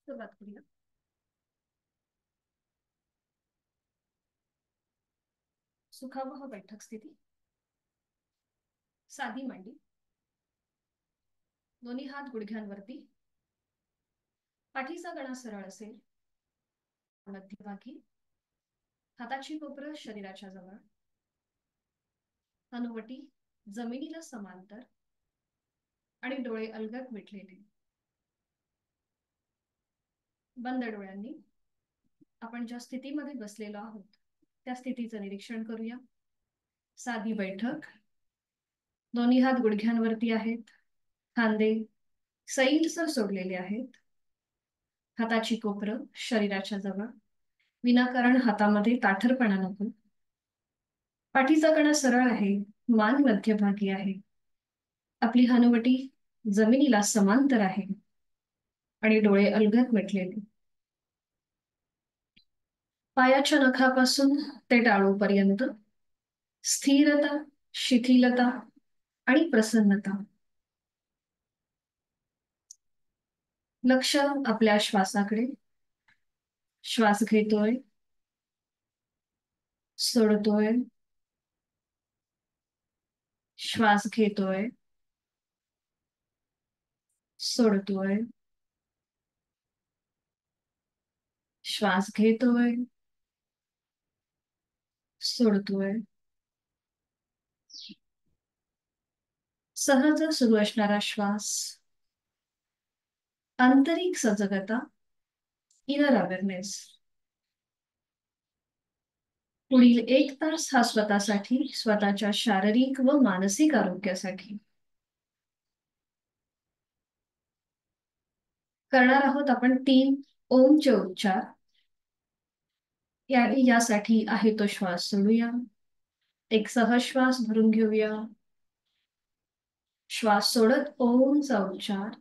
सुरुवात करूया. सुखावह बैठक स्थिती. साधी मांडी. दोन्ही हात गुडघ्यांवरती. पाठीचा कणा सरळ असेल. मध्यभागी. हाताची कोपरं शरीराच्या जवळ. हनुवटी जमिनीला समांतर आणि डोळे अलगद मिटलेले. बंद डोळ्यांनी आपण ज्या स्थितीमध्ये बसलेलो आहोत त्या स्थितीचं निरीक्षण करूया. साधी बैठक. दोन्ही हात गुडघ्यांवरती आहेत. खांदे सैलसर सोडलेले आहेत. हाताची कोपरं शरीराच्या जवळ. विनाकारण हातामध्ये ताठरपणा नको. पाठीचा कणा सरळ आहे. मान मध्यभागी आहे. आपली हनुवटी जमिनीला समांतर आहे आणि डोळे अलगद मिटलेले. पायाच्या नखापासून ते टाळूपर्यंत स्थिरता, शिथिलता आणि प्रसन्नता. लक्ष आपल्या श्वासाकडे. श्वास घेतोय, सोडतोय. श्वास घेतोय, सोडतोय. श्वास घेतोय, सोडतोय. सहज सुरू असणारा श्वास. आंतरिक सजगता, इनर अवेअरनेस. पुढील 1 तास हा स्वतःसाठी, स्वतःच्या शारीरिक व मानसिक आरोग्यासाठी करणार आहोत. आपण 3 ओमचे उच्चार. यासाठी आहे तो श्वास सोडूया. एक सहज श्वास भरून घेऊया. श्वास सोडत ओमचा उच्चार.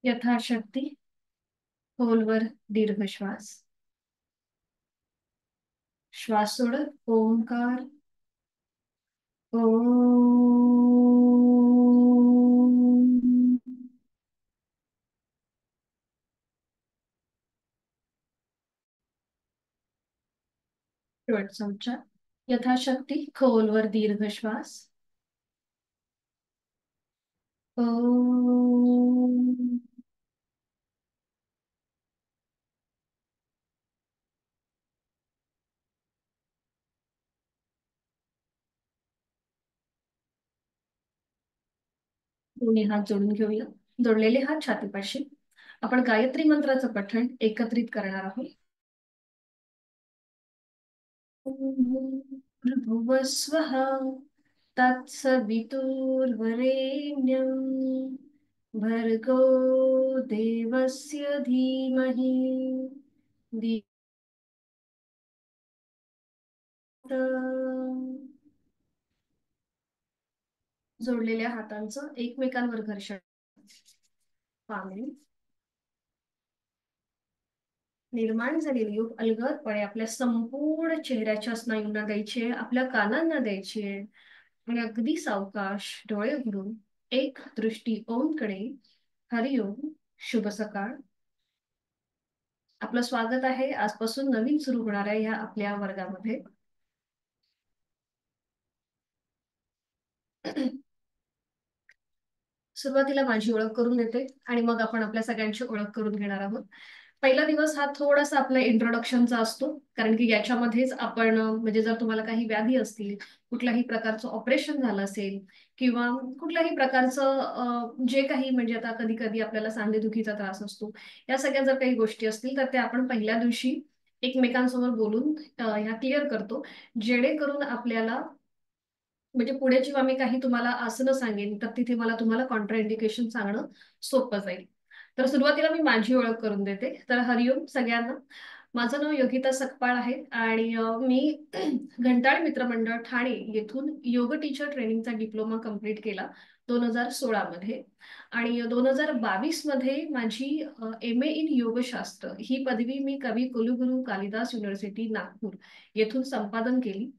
यथाशक्ती खोलवर दीर्घ श्वास. श्वास सोडत ओंकार. शेवटचा उच्चार. यथाशक्ती खोलवर दीर्घ श्वास. दोन्ही हात जोडून घेऊया. जोडलेले हात छातीपाशी. आपण गायत्री मंत्राचं पठण एकत्रित करणार आहोत. भुवस्वः तत्सवितुर्वरेण्यं भर्गो देवस्य धीमहि जोडलेल्या हातांचं एकमेकांवर घर्षण. पाने निर्माण झालेली योग अलगदपणे आपल्या संपूर्ण चेहऱ्याच्या स्नायूंना द्यायचे, आपल्या कानांना द्यायचे आणि अगदी सावकाश डोळे उघडून एक दृष्टी ओमकडे. हरिओम. शुभ सकाळ. आपलं स्वागत आहे आजपासून नवीन सुरू होणाऱ्या या आपल्या वर्गामध्ये. सुरुवातीला माझी ओळख करून देते आणि मग आपण आपल्या सगळ्यांची ओळख करून घेणार आहोत. पहिला दिवस हा थोडासा आपला इंट्रोडक्शनचा असतो, कारण की याच्यामध्येच आपण म्हणजे जर तुम्हाला काही व्याधी असतील, कुठल्याही प्रकारचं ऑपरेशन झालं असेल किंवा कुठल्याही प्रकारचं जे काही म्हणजे आता कधी कधी आपल्याला सांधेदुखीचा त्रास असतो, या सगळ्या जर काही गोष्टी असतील तर त्या आपण पहिल्या दिवशी एकमेकांसमोर बोलून ह्या क्लिअर करतो, जेणेकरून आपल्याला म्हणजे पुढे जेव्हा मी काही तुम्हाला आसनं सांगेन तर तिथे मला तुम्हाला कॉन्ट्राइंडिकेशन सांगणं सोपं जाईल. तर सुरुवातीला मी माझी ओळख करून देते. तर हरिओम सगळ्यांना. माझं नाव योगिता सकपाळ आहे आणि मी घंटाळ मित्रमंडळ ठाणे येथून योग टीचर ट्रेनिंगचा डिप्लोमा कंप्लीट केला 2016 मध्ये. आणि 2022 मध्ये माझी MA इन योगशास्त्र ही पदवी मी कवी कुलगुरू कालिदास युनिव्हर्सिटी नागपूर येथून संपादन केली.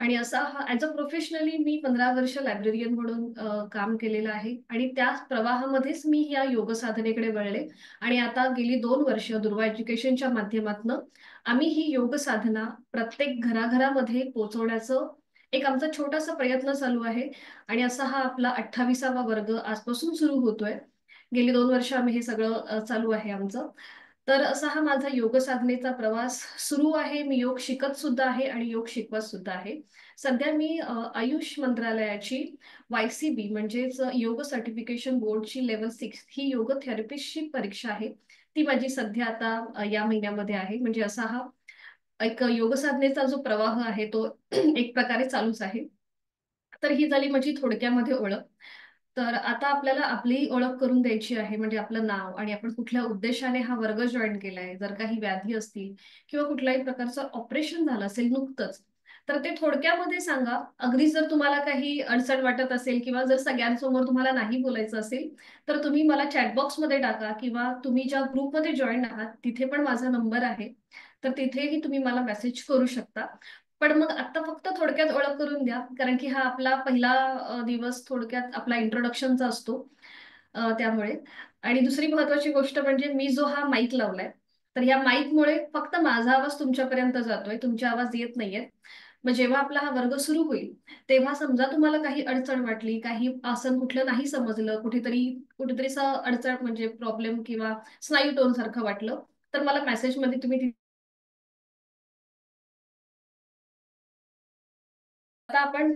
आणि असा हा ऍज अ प्रोफेशनली मी 15 वर्ष लायब्ररियन म्हणून काम केलेलं आहे. आणि त्या प्रवाहामध्येच मी या योग साधनेकडे वळले. आणि आता गेली 2 वर्ष दुर्वा एज्युकेशनच्या माध्यमातून आम्ही ही योग साधना प्रत्येक घराघरामध्ये पोहोचवण्याचं एक आमचा छोटासा प्रयत्न चालू आहे. आणि असा हा आपला 28वा वर्ग आजपासून सुरू होतोय. गेली 2 वर्ष आम्ही हे सगळं चालू आहे आमचं. तर असा हा माझा योग साधनेचा प्रवास सुरू आहे. मी योग शिकत सुद्धा आहे आणि योग शिकवत सुद्धा आहे. सध्या मी आयुष मंत्रालयाची YCB म्हणजेच योग सर्टिफिकेशन बोर्डची लेवल 6 ही योग थेरपिस्टची परीक्षा आहे. ती माझी सध्या आता या महिन्यामध्ये आहे. म्हणजे असा हा एक योग साधनेचा जो प्रवाह आहे तो एक प्रकारे चालूच आहे. तर ही झाली माझी थोडक्यामध्ये ओळख. तर आता आपल्याला आपली ओळख करून द्यायची आहे. म्हणजे आपलं नाव आणि आपण कुठल्या उद्देशाने हा वर्ग जॉईन केलाय, जर काही व्याधी असतील किंवा कुठल्याही प्रकारचं ऑपरेशन झालं असेल नुकतंच, तर ते थोडक्यामध्ये सांगा. अगदी जर तुम्हाला काही अडचण वाटत असेल किंवा जर सगळ्यांसमोर तुम्हाला नाही बोलायचं असेल, तर तुम्ही मला चॅटबॉक्समध्ये टाका किंवा तुम्ही ज्या ग्रुपमध्ये जॉईन आहात तिथे पण माझा नंबर आहे. तर तिथेही तुम्ही मला मेसेज करू शकता. पण मग आता फक्त थोडक्यात ओळख करून द्या, कारण की हा आपला पहिला दिवस थोडक्यात आपला इंट्रोडक्शनचा असतो. त्यामुळे. आणि दुसरी महत्वाची गोष्ट म्हणजे मी जो हा माईक लावलाय, तर या माईकमुळे फक्त माझा आवाज तुमच्यापर्यंत जातोय, तुमचे आवाज येत नाहीयेत. मग जेव्हा आपला हा वर्ग सुरू होईल तेव्हा समजा तुम्हाला काही अडचण वाटली, काही आसन कुठलं नाही समजलं, कुठेतरी कुठेतरी असं अडचण म्हणजे प्रॉब्लेम किंवा स्नायू टोन सारखं वाटलं, तर मला मेसेजमध्ये तुम्ही आता आपण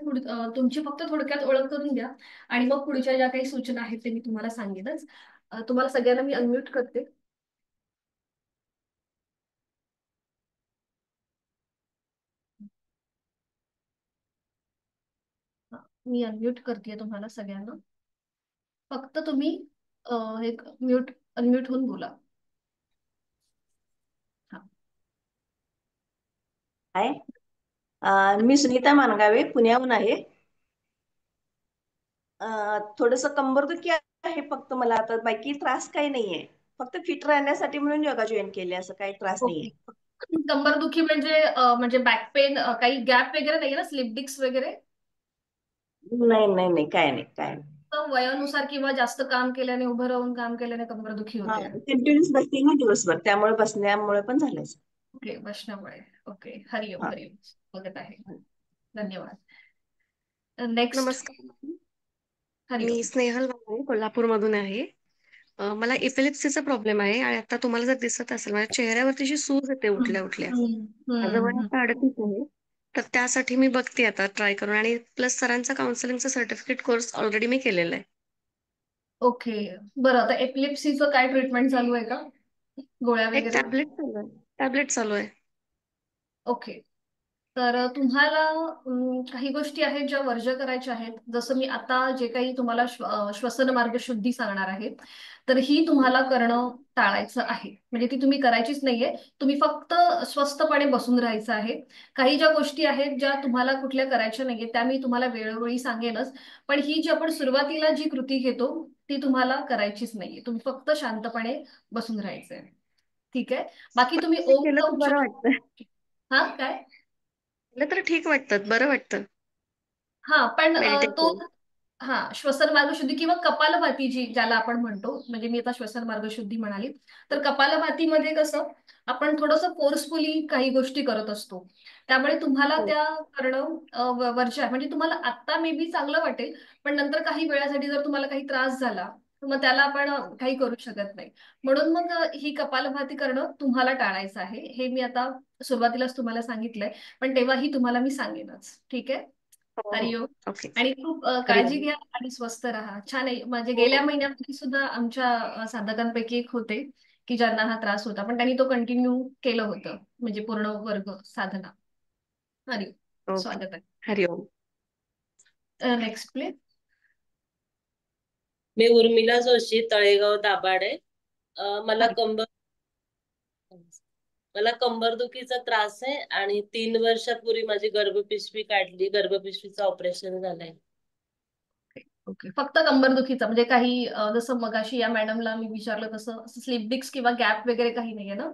तुमची फक्त थोडक्यात ओळख करून द्या. आणि मग पुढच्या ज्या काही सूचना आहेत ते मी तुम्हाला सांगेनच. तुम्हाला सगळ्यांना मी अनम्यूट करते. मी अनम्यूट करते तुम्हाला सगळ्यांना. फक्त तुम्ही एक म्यूट अनम्यूट होऊन बोला. हा. आहे. मी सुनीता मानगावे पुण्याहून आहे. थोडस कंबरदुखी आहे फक्त मला, आता बाकी त्रास काही नाहीये. फक्त फिट राहण्यासाठी म्हणून योगा जॉईन केले, असं काही त्रास नाहीये. ओके. कंबरदुखी म्हणजे बॅक पेन, काही गॅप वगैरे नाही ना, स्लिप डिस्क वगैरे? नाही नाही नाही, काय नाही काय नाही. तर वयानुसार किंवा जास्त काम केल्याने, उभं राहून काम केल्याने कंबरदुखी हा, होते? कंटिन्यूस बसते ना दिवसभर, त्यामुळे बसण्यामुळे पण झालंय. ओके, बसण्यामुळे. ओके, हरिओम हा. हरिओम. बघत आहे. धन्यवाद. नेक्स्ट. नमस्कार. मी हरिओम. स्नेहल वाघमारे कोल्हापूरमधून आहे. मला इपिलेप्सीचा प्रॉब्लेम आहे आणि आता तुम्हाला जर दिसत असेल माझ्या चेहऱ्यावरती अशी सूज येते हम्म, उठल्या उठल्या. हम्म, माझं वय हम्म. आता 38 आहे. तर त्यासाठी मी बघते आता ट्राय करून, आणि प्लस सरांचा काउन्सिलिंगचा सर्टिफिकेट कोर्स ऑलरेडी मी केलेला आहे. ओके. बरं, आता एपिलेप्सीचं काय ट्रीटमेंट चालू आहे का? गोळ्या एक वगैरे? टॅबलेट चालू आहे. ओके. तर तुम्हाला काही गोष्टी आहेत ज्या वर्ज करायच्या आहेत. जसं मी आता जे काही तुम्हाला श्वसन मार्ग शुद्धी सांगणार आहे, तर ही तुम्हाला करणं टाळायचं आहे. म्हणजे ती तुम्ही करायचीच नाहीये. तुम्ही फक्त स्वस्थपणे बसून राहायचं आहे. काही ज्या गोष्टी आहेत ज्या तुम्हाला कुठल्या करायच्या नाहीये त्या मी तुम्हाला वेळोवेळी सांगेनच. पण ही जी आपण सुरुवातीला जी कृती घेतो ती तुम्हाला करायचीच नाहीये. तुम्ही फक्त शांतपणे बसून राहायचंय. ठीक आहे. बाकी तुम्ही ते ओम केलं चा तर बरं उच्चार. वाटतं. हा, काय? केलं तर ठीक वाटतं, बरं वाटतं. हा, पण तो मेडिटेशन. हा श्वसन मार्गशुद्धी किंवा कपालभाती जी ज्याला आपण म्हणतो, म्हणजे मी आता श्वसन मार्गशुद्धी म्हणाली, तर कपालभातीमध्ये कसं आपण थोडंसं फोर्सफुली काही गोष्टी करत असतो. त्यामुळे तुम्हाला हो. त्या करणं वर्ज्य आहे. म्हणजे तुम्हाला आत्ता मे बी चांगलं वाटेल, पण नंतर काही वेळासाठी जर तुम्हाला काही त्रास झाला तर मग त्याला आपण काही करू शकत नाही. म्हणून मग ही कपालभाती करणं तुम्हाला टाळायचं आहे. हे मी आता सुरुवातीलाच तुम्हाला सांगितलंय, पण तेव्हाही तुम्हाला मी सांगेनच. ठीक आहे. हो हो. हरिओम. ओके. आणि खूप काळजी हरिओम. घ्या आणि स्वस्थ राहा. छान आहे. म्हणजे हो गेल्या हो. महिन्यामध्ये सुद्धा आमच्या साधकांपैकी एक होते की ज्यांना हा त्रास होता, पण त्यांनी तो कंटिन्यू केलं होतं, म्हणजे पूर्ण वर्ग साधना. हरिओम. ओके. स्वागत हरिओम. आहे. Next please. मी उर्मिला जोशी, तळेगाव दाभाडे. मला हरि मला कंबरदुखीचा त्रास आहे आणि 3 वर्षापूर्वी माझी गर्भपिशवी काढली, गर्भपिशवीचं ऑपरेशन झालंय. ओके, फक्त कंबरदुखीचा म्हणजे काही जसं मगाशी या मॅडमला मी विचारलं तसं स्लिप डिस्क किंवा गॅप वगैरे काही नाहीये ना?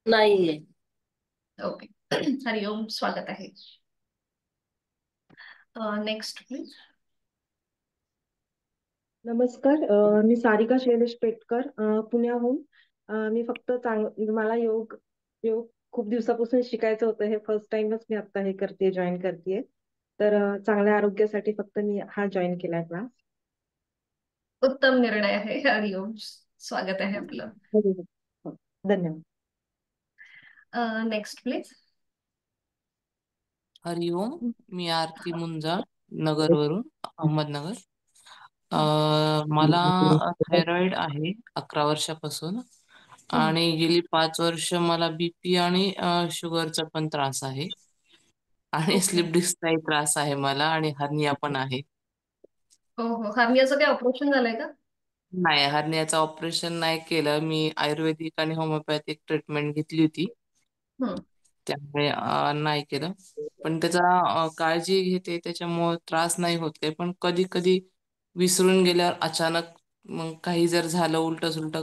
नाहीये. ओके. हरिओम, स्वागत आहे. Next please. नमस्कार. मी सारिका शैलेश पेटकर, पुण्याहून. मी फक्त मला योग योग खूप दिवसापासून शिकायचं होतं. हे फर्स्ट टाइमच मी आता हे करते, जॉईन करते. तर चांगल्या आरोग्यासाठी फक्त मी हा जॉईन केलाय क्लास. उत्तम निर्णय आहे. हरिओम, स्वागत आहे आपलं. धन्यवाद. Next please. हरिओम. मी आरती मुंजाळ, नगरवरून, अहमदनगर. मला थायरॉइड आहे 11 वर्षापासून, आणि गेली 5 वर्ष मला बीपी आणि शुगरचा पण त्रास आहे, आणि ओके. स्लिप डिस्कचाही त्रास आहे मला, आणि हर्निया पण आहे. हो हो, हार्नियाचं काही ऑपरेशन झालंय का? नाही, हर्नियाचं ऑपरेशन नाही केलं मी. आयुर्वेदिक आणि होमिओपॅथिक ट्रीटमेंट घेतली होती, हम्म. त्यामुळे नाही केलं. पण त्याचा काळजी घेते, त्याच्यामुळे त्रास नाही होत काही. पण कधी कधी विसरून गेल्यावर अचानक मग काही जर झालं उलट सुलट,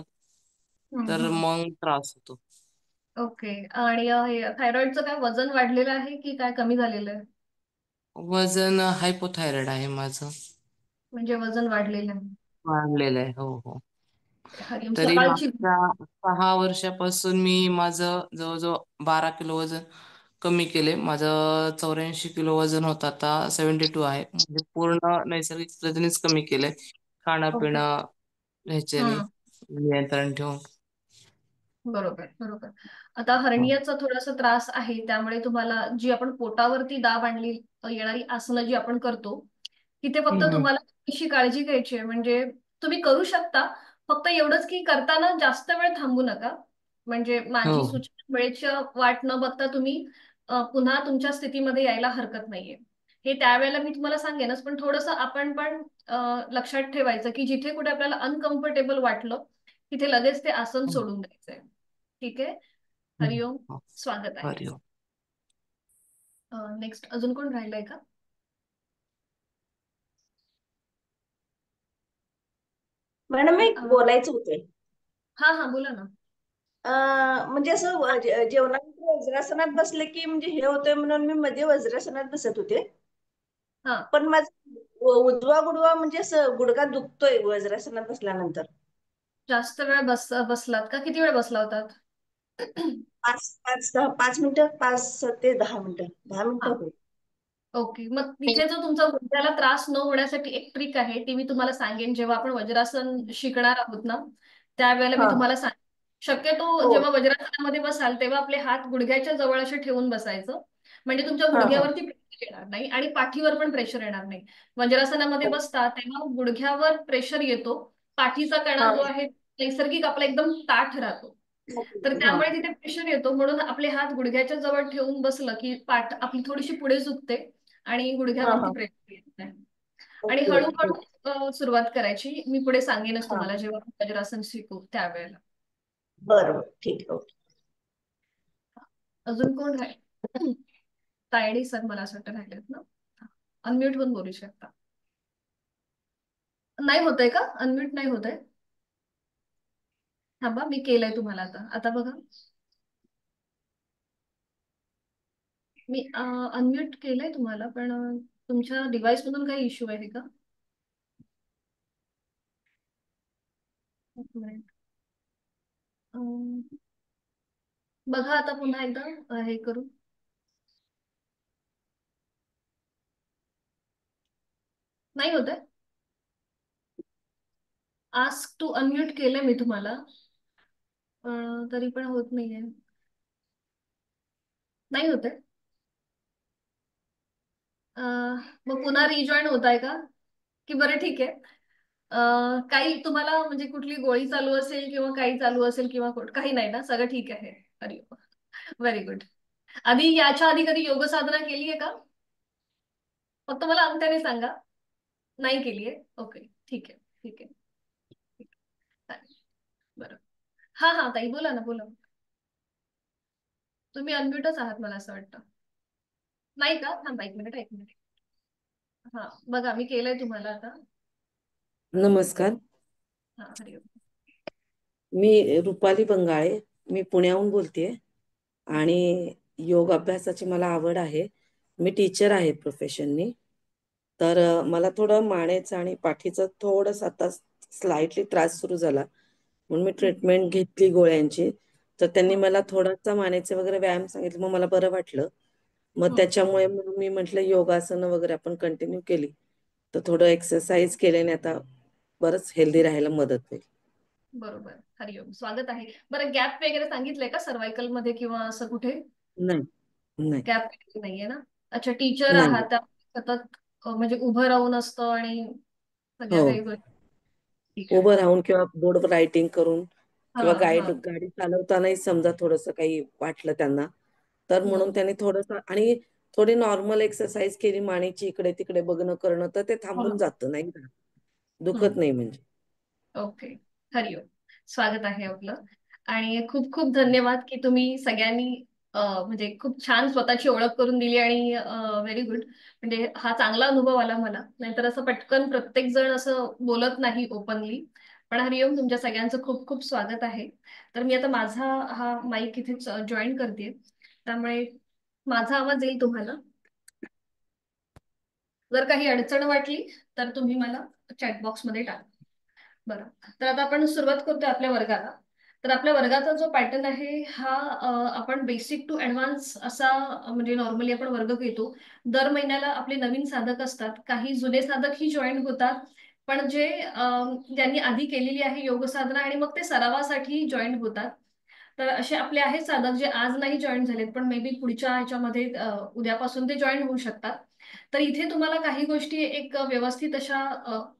तर हम्म. मग त्रास होतो. ओके. आणि थायरॉइडचं काय वजन वाढलेलं आहे की काय कमी झालेलं आहे? वजन हायपोथायरॉइड आहे माझं, म्हणजे वजन वाढलेलं आहे. वाढलेलं आहे. हो हो. हरिओम, तरी सकाळची. मागच्या 6 वर्षापासून मी माझं जवळजवळ 12 किलो वजन कमी केले. माझं 84 किलो वजन होतं, आता 72 आहे. म्हणजे पूर्ण नैसर्गिक पद्धतीनेच कमी केलंय, खाणं ओके. पिणं ह्याच्याने हम्म. नियंत्रण ठेवून. बरोबर बरोबर. आता हर्नियाचा थोडासा त्रास आहे, त्यामुळे तुम्हाला जी आपण पोटावरती दाब आणली येणारी आसनं जी आपण करतो, तिथे फक्त हम्म, हम्म. तुम्हाला थोडीशी काळजी घ्यायची आहे. म्हणजे तुम्ही करू शकता, फक्त एवढंच की करताना जास्त वेळ थांबू नका. म्हणजे माझी हो. सूचना वेळेची वाट न बघता तुम्ही पुन्हा तुमच्या स्थितीमध्ये यायला हरकत नाहीये. हे त्यावेळेला मी तुम्हाला सांगेनच, पण थोडंसं आपण पण लक्षात ठेवायचं की जिथे कुठे आपल्याला अनकम्फर्टेबल वाटलं तिथे लगेच ते आसन हम्म, सोडून द्यायचंय. ठीक आहे. हम्म. हरिओम, हो. स्वागत आहे. हरिओम. नेक्स्ट अजून कोण राहिलंय का? मॅडम एक अं, बोलायचं होतं. हा हा, बोला ना. म्हणजे असं जेवणानंतर वज्रासनात बसले की म्हणजे हे होतंय म्हणून मी मध्ये वज्रासनात बसत होते. हा, पण माझा उजवा गुडवा म्हणजे असं गुडघा दुखतोय वज्रासनात बसल्यानंतर. जास्त वेळ बसलात का? किती वेळ बसला होतात? 5 मिनिटं, 5 ते 10 मिनिटं, 10 मिनिटं हा, होईल. ओके. मग तिथे जो तुमचा गुडघ्याला त्रास न होण्यासाठी एक ट्रिक आहे, ती मी तुम्हाला सांगेन. जेव्हा आपण वज्रासन शिकणार आहोत ना, त्यावेळेला मी हा. तुम्हाला सांगेन. शक्यतो हो. जेव्हा वज्रासनामध्ये बसाल तेव्हा आपले हात गुडघ्याच्या जवळ असे ठेवून बसायचं. म्हणजे तुमच्या हा हा. गुडघ्यावरती प्रेशर येणार नाही आणि पाठीवर पण प्रेशर येणार नाही. वज्रासनामध्ये बसता तेव्हा गुडघ्यावर प्रेशर येतो. पाठीचा कणा हा जो आहे नैसर्गिक आपला एकदम ताठ राहतो. तर हा. त्यामुळे तिथे प्रेशर येतो, म्हणून आपले हात गुडघ्याच्या जवळ ठेवून बसलं की पाठ आपली थोडीशी पुढे झुकते आणि हा गुडघ्यावरती हा. प्रेशर येत नाही. आणि ओके ओके. हळूहळू सुरुवात करायची. मी पुढे सांगेनच हा. तुम्हाला जेव्हा आपण वज्रासन शिकू त्यावेळेला. बरोबर, ठीक आहे. ओके. अजून कोण राहील? तायडे सर मला असं वाटतं राहिलेत ना. अनम्यूट होऊन बोलू शकता. नाही होतंय का? अनम्यूट नाही होतंय. थांबा, मी केलंय तुम्हाला आता. आता बघा, मी अनम्यूट केलंय तुम्हाला, पण तुमच्या डिव्हाइस मधून काही इश्यू आहे का? एक मिनिट. अं, बघा आता पुन्हा एकदा हे करू. नाही होतंय. आस्क टू अनम्यूट केलंय मी तुम्हाला, पण तरी पण होत नाहीये. नाही होतंय. मग पुन्हा रिजॉईन होत आहे का? की बरं ठीक आहे. काही तुम्हाला म्हणजे कुठली गोळी चालू असेल किंवा काही चालू असेल किंवा काही नाही ना, सगळं ठीक आहे? अरे, व्हेरी गुड. याच्या आधी कधी योग साधना केली आहे का? फक्त मला अंगठ्याने सांगा. नाही केलीये? ओके, ठीक आहे ठीक आहे. ठीक आहे, चालेल. बरं. हा हा ताई, बोला ना, बोला. तुम्ही अनम्यूटच आहात मला असं वाटतं. नाही का? थांबा एक मिनिट, एक मिनिट. हा, बघा मी केलंय तुम्हाला आता. नमस्कार. हा, हरिओम. मी रुपाली बंगाळे. मी पुण्याहून बोलतेय आणि योग अभ्यासाची मला आवड आहे. मी टीचर आहे प्रोफेशननी. तर मला थोडं मानेचं आणि पाठीचं थोडंसं आता स्लाइटली त्रास सुरू झाला, म्हणून मी ट्रीटमेंट घेतली गोळ्यांची. तर त्यांनी मला थोडासा मानेचे वगैरे व्यायाम सांगितले, मग मला बरं वाटलं. मग त्याच्यामुळे मग मी म्हटलं योगासनं वगैरे आपण कंटिन्यू केली तर थोडं एक्सरसाइज केल्याने आता बरंच हेल्दी राहायला मदत होईल. बरोबर. हरिओम, स्वागत आहे. बरं, गॅप वगैरे सांगितलंय का सर्वायकल मध्ये किंवा असं कुठे नाही, नाही, गॅप वगैरे नाहीये ना? अच्छा, टीचर नाही. आहात त्यामुळे सतत म्हणजे उभं राहून असतं आणि सगळ्या हो, काही गोष्टी. ठीक आहे. उभं राहून किंवा बोर्डवर रायटिंग करून हा किंवा हा. गाडी चालवतानाही समजा थोडंसं काही वाटलं त्यांना, तर म्हणून हम्म. त्यांनी थोडंसं आणि थोडी नॉर्मल एक्सरसाइज केली मानेची इकडे तिकडे बघणं करणं, तर ते हो थांबून ना. जातं नाही का, दुखत हम्म. नाही म्हणजे. ओके. हरिओम, स्वागत आहे आपलं. आणि खूप खूप धन्यवाद की तुम्ही सगळ्यांनी म्हणजे खूप छान स्वतःची ओळख करून दिली आणि व्हेरी गुड. म्हणजे हा चांगला अनुभव आला मला, नाहीतर असं पटकन प्रत्येक जण असं बोलत नाही ओपनली. पण हरिओम, तुमच्या सगळ्यांचं खूप खूप स्वागत आहे. तर मी आता माझा हा माईक इथे जॉईन करते, त्यामुळे माझा आवाज येईल तुम्हाला. जर काही अडचण वाटली तर तुम्ही मला चॅट बॉक्समध्ये टाका. बरं, तर आता आपण सुरुवात करतोय आपल्या वर्गाला. तर आपल्या वर्गाचा जो पॅटर्न आहे हा आपण बेसिक टू ऍडव्हान्स असा म्हणजे नॉर्मली आपण वर्ग घेतो. दर महिन्याला आपले नवीन साधक असतात, काही जुने साधकही जॉईन होतात, पण जे ज्यांनी आधी केलेली आहे योग साधना आणि मग ते सरावासाठी जॉईन होतात. तर असे आपले आहेत साधक जे आज नाही जॉईन झालेत, पण मे बी पुढच्या ह्याच्यामध्ये उद्यापासून ते जॉईन होऊ शकतात. तर इथे तुम्हाला काही गोष्टी एक व्यवस्थित अशा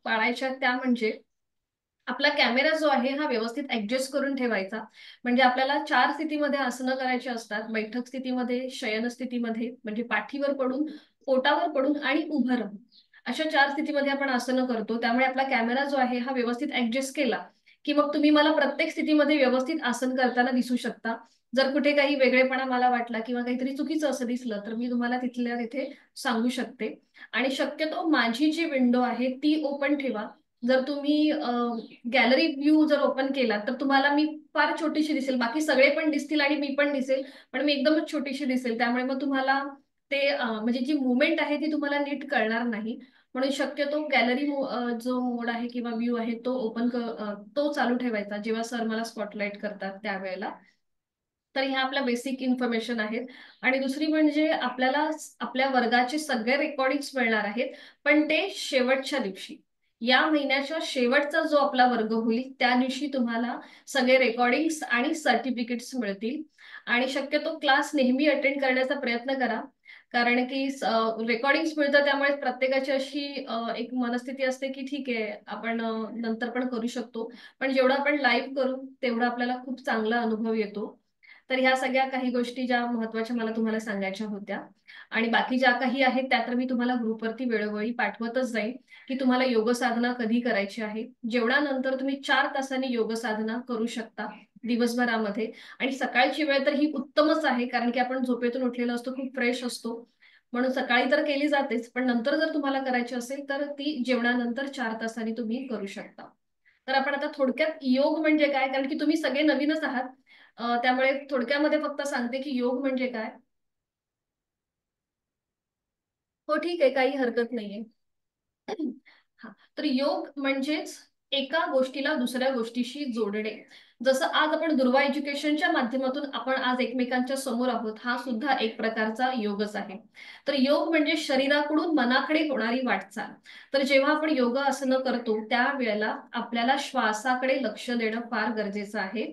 पाळायच्या, त्या म्हणजे आपला कॅमेरा जो आहे हा व्यवस्थित ऍडजस्ट करून ठेवायचा. म्हणजे आपल्याला 4 स्थितीमध्ये आसनं करायची असतात: बैठक स्थितीमध्ये, शयन स्थितीमध्ये म्हणजे पाठीवर पडून, पोटावर पडून आणि उभं राहून. अशा 4 स्थितीमध्ये आपण आसनं करतो. त्यामुळे आपला कॅमेरा जो आहे हा व्यवस्थित ऍडजस्ट केला की मग तुम्ही मला प्रत्येक स्थितीमध्ये व्यवस्थित आसन करताना दिसू शकता. जर कुठे काही वेगळेपणा मला वाटला किंवा काहीतरी चुकीचं असं दिसलं तर मी तुम्हाला तिथल्या तिथे सांगू शकते. आणि शक्यतो माझी जी विंडो आहे ती ओपन ठेवा. जर तुम्ही गॅलरी व्ह्यू जर ओपन केला तर तुम्हाला मी फार छोटीशी दिसेल, बाकी सगळे पण दिसतील आणि मी पण दिसेल, पण मी एकदमच छोटीशी दिसेल. त्यामुळे मग तुम्हाला ते म्हणजे जी मुवमेंट आहे ती तुम्हाला नीट कळणार नाही. म्हणून शक्यतो गॅलरी जो मोड आहे किंवा व्ह्यू आहे तो तो चालू ठेवायचा जेव्हा सर मला स्पॉटलाइट करतात त्यावेळेला. तर ह्या आपल्या बेसिक इन्फॉर्मेशन आहेत. आणि दुसरी म्हणजे आपल्याला आपल्या वर्गाचे सगळे रेकॉर्डिंग्स मिळणार आहेत, पण ते शेवटच्या दिवशी. या महिन्याच्या शेवटचा जो आपला वर्ग होईल त्या दिवशी तुम्हाला सगळे रेकॉर्डिंग्स आणि सर्टिफिकेट्स मिळतील. आणि शक्यतो क्लास नेहमी अटेंड करण्याचा प्रयत्न करा, कारण की रेकॉर्डिंग्स मिळतं त्यामुळे प्रत्येकाची अशी एक मनस्थिती असते की ठीक आहे आपण नंतर पण करू शकतो, पण जेवढं आपण लाईव्ह करू तेवढा आपल्याला खूप चांगला अनुभव येतो. तर ह्या सगळ्या काही गोष्टी ज्या महत्वाच्या मला तुम्हाला सांगायच्या होत्या. आणि बाकी ज्या काही आहेत त्या तर मी तुम्हाला ग्रुपवरती वेळोवेळी पाठवतच जाईल की तुम्हाला योग साधना कधी करायची आहे. जेवणानंतर तुम्ही 4 तासांनी योग साधना करू शकता दिवसभरामध्ये. आणि सकाळची वेळ तर ही उत्तमच आहे, कारण की आपण झोपेतून उठलेलो असतो, खूप फ्रेश असतो. म्हणून सकाळी तर केली जातेच, पण नंतर जर तुम्हाला करायची असेल तर ती जेवणानंतर 4 तासांनी तुम्ही करू शकता. तर आपण आता थोडक्यात योग म्हणजे काय, कारण की तुम्ही सगळे नवीनच आहात, त्यामुळे थोडक्यामध्ये फक्त सांगते की योग म्हणजे काय. हो ठीक आहे, काही हरकत नाहीये. हा, तर योग म्हणजेच एका गोष्टीला दुसऱ्या गोष्टीशी जोडणे. जसं आज आपण दुर्वा एज्युकेशनच्या माध्यमातून आपण आज एकमेकांच्या समोर आहोत, हा सुद्धा एक प्रकारचा योगच आहे. तर योग म्हणजे शरीराकडून मनाकडे होणारी वाटचाल. तर जेव्हा आपण योग आसनं करतो त्यावेळेला आपल्याला श्वासाकडे लक्ष देणं फार गरजेचं आहे.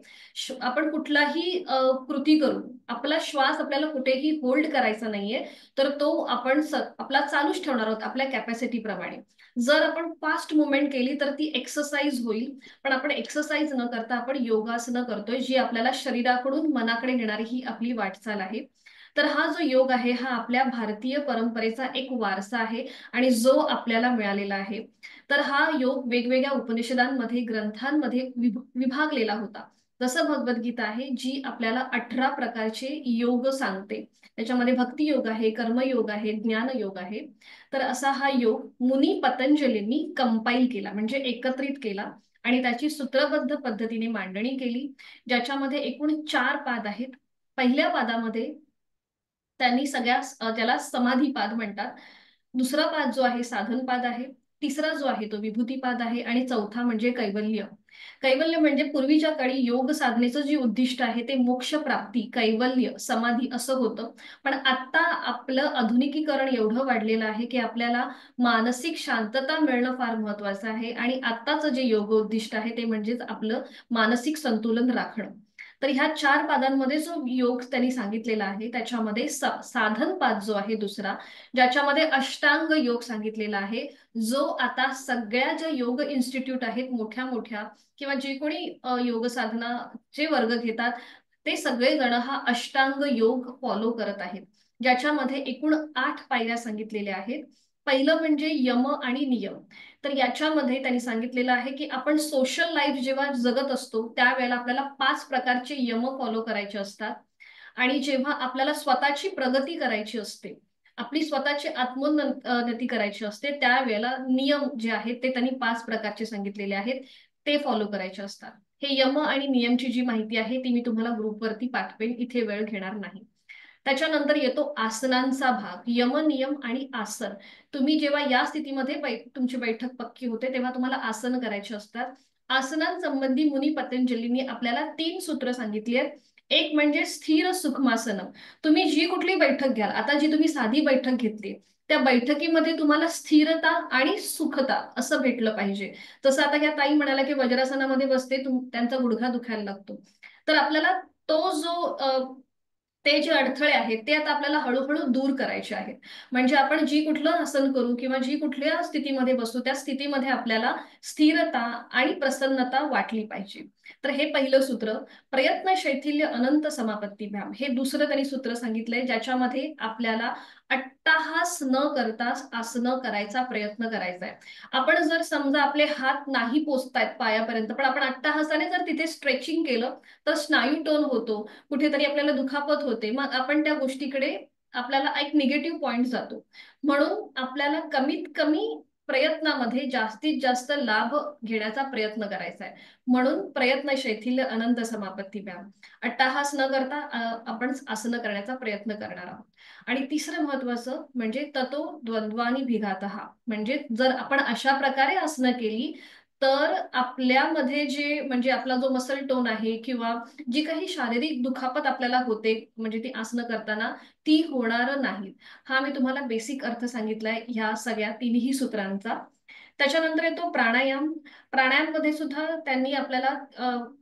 आपण कुठलाही कृती करू, आपला श्वास आपल्याला कुठेही होल्ड करायचा नाहीये, तर तो आपण आपला चालूच ठेवणार आहोत आपल्या कॅपॅसिटी प्रमाणे. जर आपण फास्ट मुवमेंट केली तर ती एक्सरसाइज होईल, पण आपण एक्सरसाइज न करता आपण योगासनं करतोय, जी आपल्याला शरीराकडून मनाकडे नेणारी ही आपली वाटचाल आहे. तर हा जो योग आहे हा आपल्या भारतीय परंपरेचा एक वारसा आहे आणि जो आपल्याला मिळालेला आहे. तर हा योग वेगवेगळ्या उपनिषदांमध्ये, ग्रंथांमध्ये विभागलेला होता. जसं भगवद्गीता आहे जी आपल्याला 18 प्रकारचे योग सांगते. त्याच्यामध्ये भक्ती योग आहे, कर्मयोग आहे, ज्ञान योग आहे. तर असा हा योग मुनी पतंजलींनी कंपाईल केला, म्हणजे एकत्रित केला आणि त्याची सूत्रबद्ध पद्धतीने मांडणी केली, ज्याच्यामध्ये एकूण 4 पाद आहेत. पहिल्या पादामध्ये त्यांनी त्याला समाधीपाद म्हणतात. दुसरा पाद जो आहे साधनपाद आहे. तिसरा जो आहे तो विभूतीपाद आहे आणि चौथा म्हणजे कैवल्य. कैवल्य म्हणजे पूर्वीच्या काळी योग साधनेचं जे उद्दिष्ट आहे ते मोक्ष प्राप्ती, कैवल्य, समाधी असं होतं. पण आता आपलं आधुनिकीकरण एवढं वाढलेलं आहे की आपल्याला मानसिक शांतता मिळणं फार महत्वाचं आहे आणि आत्ताचं जे योग उद्दिष्ट आहे ते म्हणजेच आपलं मानसिक संतुलन राखणं. तर ह्या 4 पादांमध्ये जो योग त्यांनी सांगितलेला आहे त्याच्यामध्ये साधन पाद जो आहे दुसरा, ज्याच्यामध्ये अष्टांग योग सांगितलेला आहे, जो आता सगळ्या ज्या योग इन्स्टिट्यूट आहेत मोठ्या मोठ्या किंवा जे कोणी योग साधनाचे वर्ग घेतात ते सगळे जण हा अष्टांग योग फॉलो करत आहेत, ज्याच्यामध्ये एकूण 8 पायऱ्या सांगितलेल्या आहेत. पहिलं म्हणजे यम आणि नियम. तर याच्यामध्ये त्यांनी सांगितलेलं आहे की आपण सोशल लाईफ जेव्हा जगत असतो त्यावेळेला आपल्याला 5 प्रकारचे यम फॉलो करायचे असतात आणि जेव्हा आपल्याला स्वतःची प्रगती करायची असते, आपली स्वतःची आत्मोन्नती करायची असते, त्यावेळेला नियम जे आहेत ते त्यांनी 5 प्रकारचे सांगितलेले आहेत, ते फॉलो करायचे असतात. हे यम आणि नियमची जी माहिती आहे ती मी तुम्हाला ग्रुपवरती पाठवेन, इथे वेळ घेणार नाही. त्याच्यानंतर येतो आसनांचा भाग, यम, नियम आणि आसन. तुम्ही जेव्हा या स्थितीमध्ये तुमची बैठक पक्की होते तेव्हा तुम्हाला आसन करायचे असतात. आसनांसंबंधी मुनी पतंजलींनी आपल्याला 3 सूत्र सांगितली आहेत. एक म्हणजे स्थिर सुखमासनम. तुम्ही जी कुठली बैठक घ्याल, आता जी तुम्ही साधी बैठक घेतली त्या बैठकीमध्ये तुम्हाला स्थिरता आणि सुखता असं भेटलं पाहिजे. तसं आता या ताई म्हणाला की वज्रासनामध्ये बसते त्यांचा गुडघा दुखायला लागतो. तर आपल्याला तो जो ते जे अडथळे आहेत ते आता आपल्याला हळूहळू दूर करायचे आहेत. म्हणजे आपण जी कुठलं आसन करू किंवा जी कुठल्या स्थितीमध्ये बसू त्या स्थितीमध्ये आपल्याला स्थिरता आणि प्रसन्नता वाटली पाहिजे. तर हे पहिलं सूत्र. प्रयत्न शैथिल्य अनंत समापत्तीभ्याम, हे दुसरं त्यांनी सूत्र सांगितलंय, ज्याच्यामध्ये आपल्याला अट्टाहास न करता आसनं करायचा प्रयत्न करायचा आहे. आपण जर समजा आपले हात नाही पोचतायत पायापर्यंत पण आपण अट्टाहासाने जर तिथे स्ट्रेचिंग केलं तर स्नायू टोन होतो, कुठेतरी आपल्याला दुखापत होते, मग आपण त्या गोष्टीकडे आपल्याला एक निगेटिव्ह पॉइंट जातो. म्हणून आपल्याला कमीत कमी प्रयत्नामध्ये जास्तीत जास्त लाभ घेण्याचा प्रयत्न करायचा आहे. म्हणून प्रयत्न शैथिल्य अनंत समापत्तीभ्याम, अट्टाहास न करता आपण आसनं करण्याचा प्रयत्न करणार आहोत. आणि तिसरं महत्वाचं म्हणजे ततो द्वंद्वानी विघातः, म्हणजे जर आपण अशा प्रकारे आसनं केली तर आपल्यामध्ये जे म्हणजे आपला जो मसल टोन आहे किंवा जी काही शारीरिक दुखापत आपल्याला होते म्हणजे ती आसनं करताना ती होणार नाही. हा मी तुम्हाला बेसिक अर्थ सांगितलाय ह्या सगळ्या तिन्ही सूत्रांचा. त्याच्यानंतर येतो प्राणायाम. प्राणायाममध्ये सुद्धा त्यांनी आपल्याला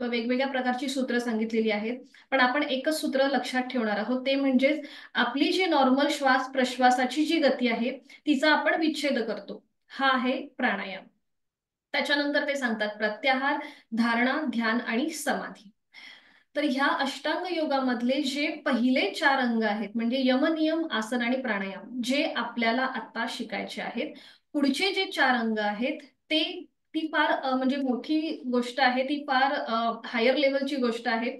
वेगवेगळ्या प्रकारची सूत्र सांगितलेली आहेत, पण आपण एकच सूत्र लक्षात ठेवणार आहोत, ते म्हणजे आपली जी नॉर्मल श्वास प्रश्वासाची जी गती आहे तिचा आपण विच्छेद करतो, हा आहे प्राणायाम. त्याच्यानंतर ते सांगतात प्रत्याहार, धारणा, ध्यान आणि समाधी. तर ह्या अष्टांग योगामधले जे पहिले 4 अंग आहेत म्हणजे यम, नियम, आसन आणि प्राणायाम जे आपल्याला आता शिकायचे आहेत, पुढचे जे 4 अंग आहेत ते ती फार म्हणजे मोठी गोष्ट आहे, ती फार हायर लेवलची गोष्ट आहे.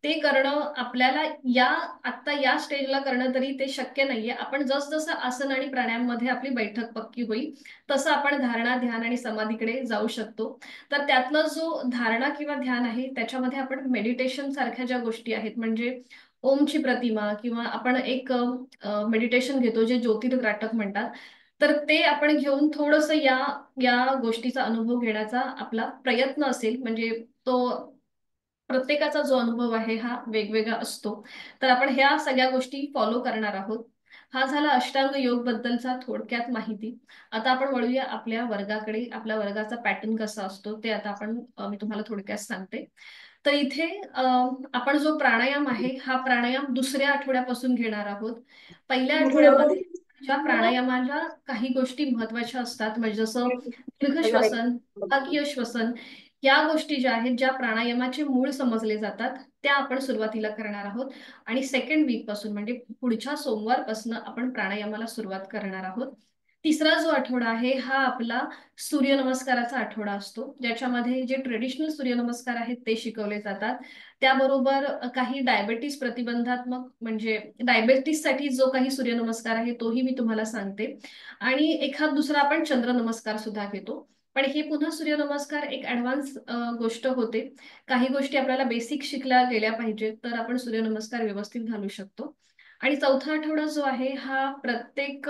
ते करणं आपल्याला आता या स्टेजला करणं तरी ते शक्य नाहीये. आपण जसं आसन आणि प्राणायाम मध्ये आपली बैठक पक्की होईल तसं आपण धारणा, ध्यान आणि समाधीकडे जाऊ शकतो. तर त्यातलं जो धारणा किंवा ध्यान आहे त्याच्यामध्ये आपण मेडिटेशन सारख्या ज्या गोष्टी आहेत म्हणजे ओमची प्रतिमा किंवा आपण एक मेडिटेशन घेतो जे ज्योतिर्त्राटक म्हणतात, तर ते आपण घेऊन थोडंसं या गोष्टीचा अनुभव घेण्याचा आपला प्रयत्न असेल. म्हणजे तो प्रत्येकाचा जो अनुभव आहे हा वेगवेगळा असतो. तर आपण ह्या सगळ्या गोष्टी फॉलो करणार आहोत. हा झाला अष्टांग योग बद्दलचा थोडक्यात माहिती. आता आपण वळूया आपल्या वर्गाकडे. आपल्या वर्गाचा पॅटर्न कसा असतो ते आता मी तुम्हाला थोडक्यात सांगते. तर इथे आपण जो प्राणायाम आहे हा प्राणायाम दुसऱ्या आठवड्यापासून घेणार आहोत. पहिल्या आठवड्यामध्ये ज्या प्राणायामाला काही गोष्टी महत्वाच्या असतात म्हणजे जसं दीर्घ श्वसन, भागीय श्वसन, या गोष्टी ज्या आहेत ज्या प्राणायामाचे मूळ समजले जातात त्या आपण सुरुवातीला करणार आहोत. आणि सेकंड वीक पासून म्हणजे पुढच्या सोमवारपासून आपण प्राणायामाला सुरुवात करणार आहोत. तिसरा जो आठवडा आहे हा आपला सूर्यनमस्काराचा आठवडा असतो, ज्याच्यामध्ये जे ट्रेडिशनल सूर्यनमस्कार आहेत ते शिकवले जातात. त्याबरोबर काही डायबेटीस प्रतिबंधात्मक म्हणजे डायबेटीससाठी जो काही सूर्यनमस्कार आहे तोही मी तुम्हाला सांगते. आणि एखाद दुसरा आपण चंद्रनमस्कार सुद्धा घेतो. पण हे पुन्हा सूर्यनमस्कार एक ऍडव्हान्स गोष्ट होते. काही गोष्टी आपल्याला बेसिक शिकल्या गेल्या पाहिजेत तर आपण सूर्यनमस्कार व्यवस्थित घालू शकतो. आणि चौथा आठवडा जो आहे हा प्रत्येक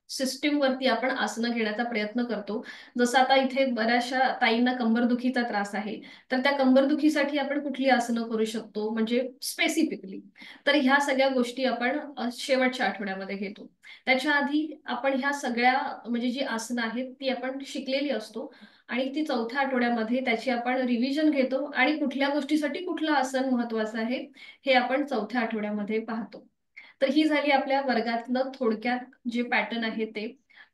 सिस्टीम वरती आपण आसनं घेण्याचा प्रयत्न करतो. जसं आता इथे बऱ्याचशा ताईंना कंबरदुखीचा त्रास आहे, तर त्या कंबरदुखीसाठी आपण कुठली आसनं करू शकतो म्हणजे स्पेसिफिकली, तर ह्या सगळ्या गोष्टी आपण शेवटच्या आठवड्यामध्ये घेतो. त्याच्या आधी आपण ह्या सगळ्या म्हणजे जी आसनं आहेत ती आपण शिकलेली असतो आणि ती चौथ्या आठवड्यामध्ये त्याची आपण रिव्हिजन घेतो आणि कुठल्या गोष्टीसाठी कुठलं आसन महत्वाचं आहे हे आपण चौथ्या आठवड्यामध्ये पाहतो. तर ही झाली आपल्या वर्गातलं थोडक्यात जे पॅटर्न आहे ते.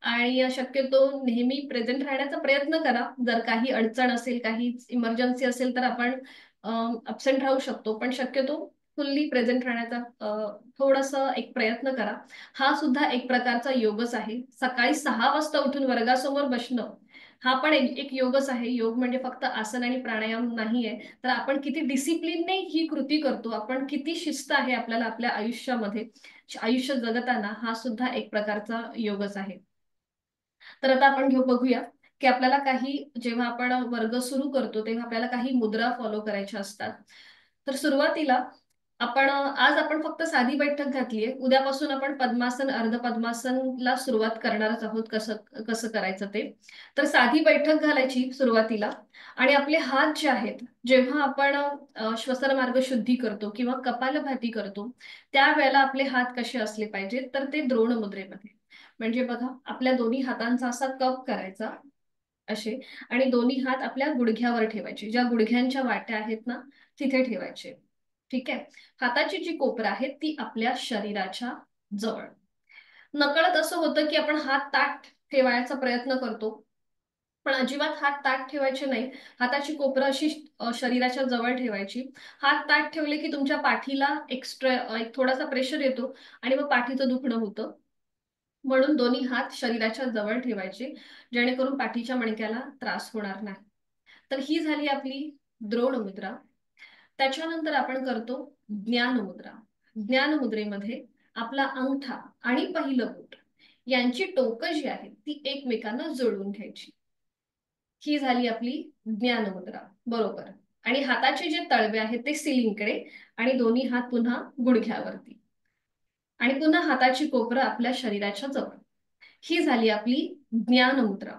आणि शक्यतो नेहमी प्रेझेंट राहण्याचा प्रयत्न करा. जर काही अडचण असेल, काही इमर्जन्सी असेल तर आपण अब्सेंट राहू शकतो, पण शक्यतो फुल्ली प्रेझेंट राहण्याचा थोडंसं एक प्रयत्न करा. हा सुद्धा एक प्रकारचा योगच आहे. सकाळी 6 वाजता उठून वर्गासमोर बसणं हा पण एक योगच आहे. योग म्हणजे फक्त आसन आणि प्राणायाम नाहीये. तर आपण किती डिसिप्लिनने ही कृती करतो, आपण किती शिस्त आहे आपल्याला आपल्या आयुष्यामध्ये, आयुष्य जगताना, हा सुद्धा एक प्रकारचा योगच आहे. तर आता आपण बघूया की आपल्याला काही जेव्हा आपण वर्ग सुरू करतो तेव्हा आपल्याला काही मुद्रा फॉलो करायच्या असतात. तर सुरुवातीला आज आपण फक्त साधी बैठक घातलीये. उद्यापासून आपण पद्मासन अर्ध पद्मासनला सुरुवात करणारच आहोत. कसं कसं करायचं ते. तर साधी बैठक घालायची सुरुवातीला आणि आपले हात जे आहेत जेव्हा आपण श्वसन मार्ग शुद्धी करतो किंवा कपालभाती करतो त्यावेळेला आपले हात कसे असले पाहिजेत तर ते द्रोण मुद्रेमध्ये. म्हणजे बघा आपल्या दोन्ही हातांचा असा कप करायचा असे आणि दोन्ही हात आपल्या गुडघ्यावर ठेवायचे. ज्या गुडघ्यांच्या वाट्या आहेत ना तिथे ठेवायचे. ठीक आहे. हाताची जी कोपरं आहेत ती आपल्या शरीराच्या जवळ. नकळत असं होतं की आपण हात ताठ ठेवायचा प्रयत्न करतो, पण अजिबात हात ताठ ठेवायचे नाही. हाताची कोपरं अशी शरीराच्या जवळ ठेवायची. हात ताठ ठेवले की तुमच्या पाठीला एक्स्ट्रा एक थोडासा प्रेशर येतो आणि मग पाठीचं दुखणं होतं. म्हणून दोन्ही हात शरीराच्या जवळ ठेवायचे जेणेकरून पाठीच्या मणक्याला त्रास होणार नाही. तर ही झाली आपली द्रोण मुद्रा. त्याच्यानंतर आपण करतो ज्ञान मुद्रा. ज्ञान मुद्रेमध्ये आपला अंगठा आणि पहिलं बोट यांची टोकं जी आहेत ती एकमेकांना जोडून घ्यायची. ही झाली आपली ज्ञान मुद्रा. बरोबर. आणि हाताचे जे तळवे आहेत ते सिलिंगकडे आणि दोन्ही हात पुन्हा गुडघ्यावरती आणि पुन्हा हाताची कोपरं आपल्या शरीराच्या जवळ. ही झाली आपली ज्ञान मुद्रा.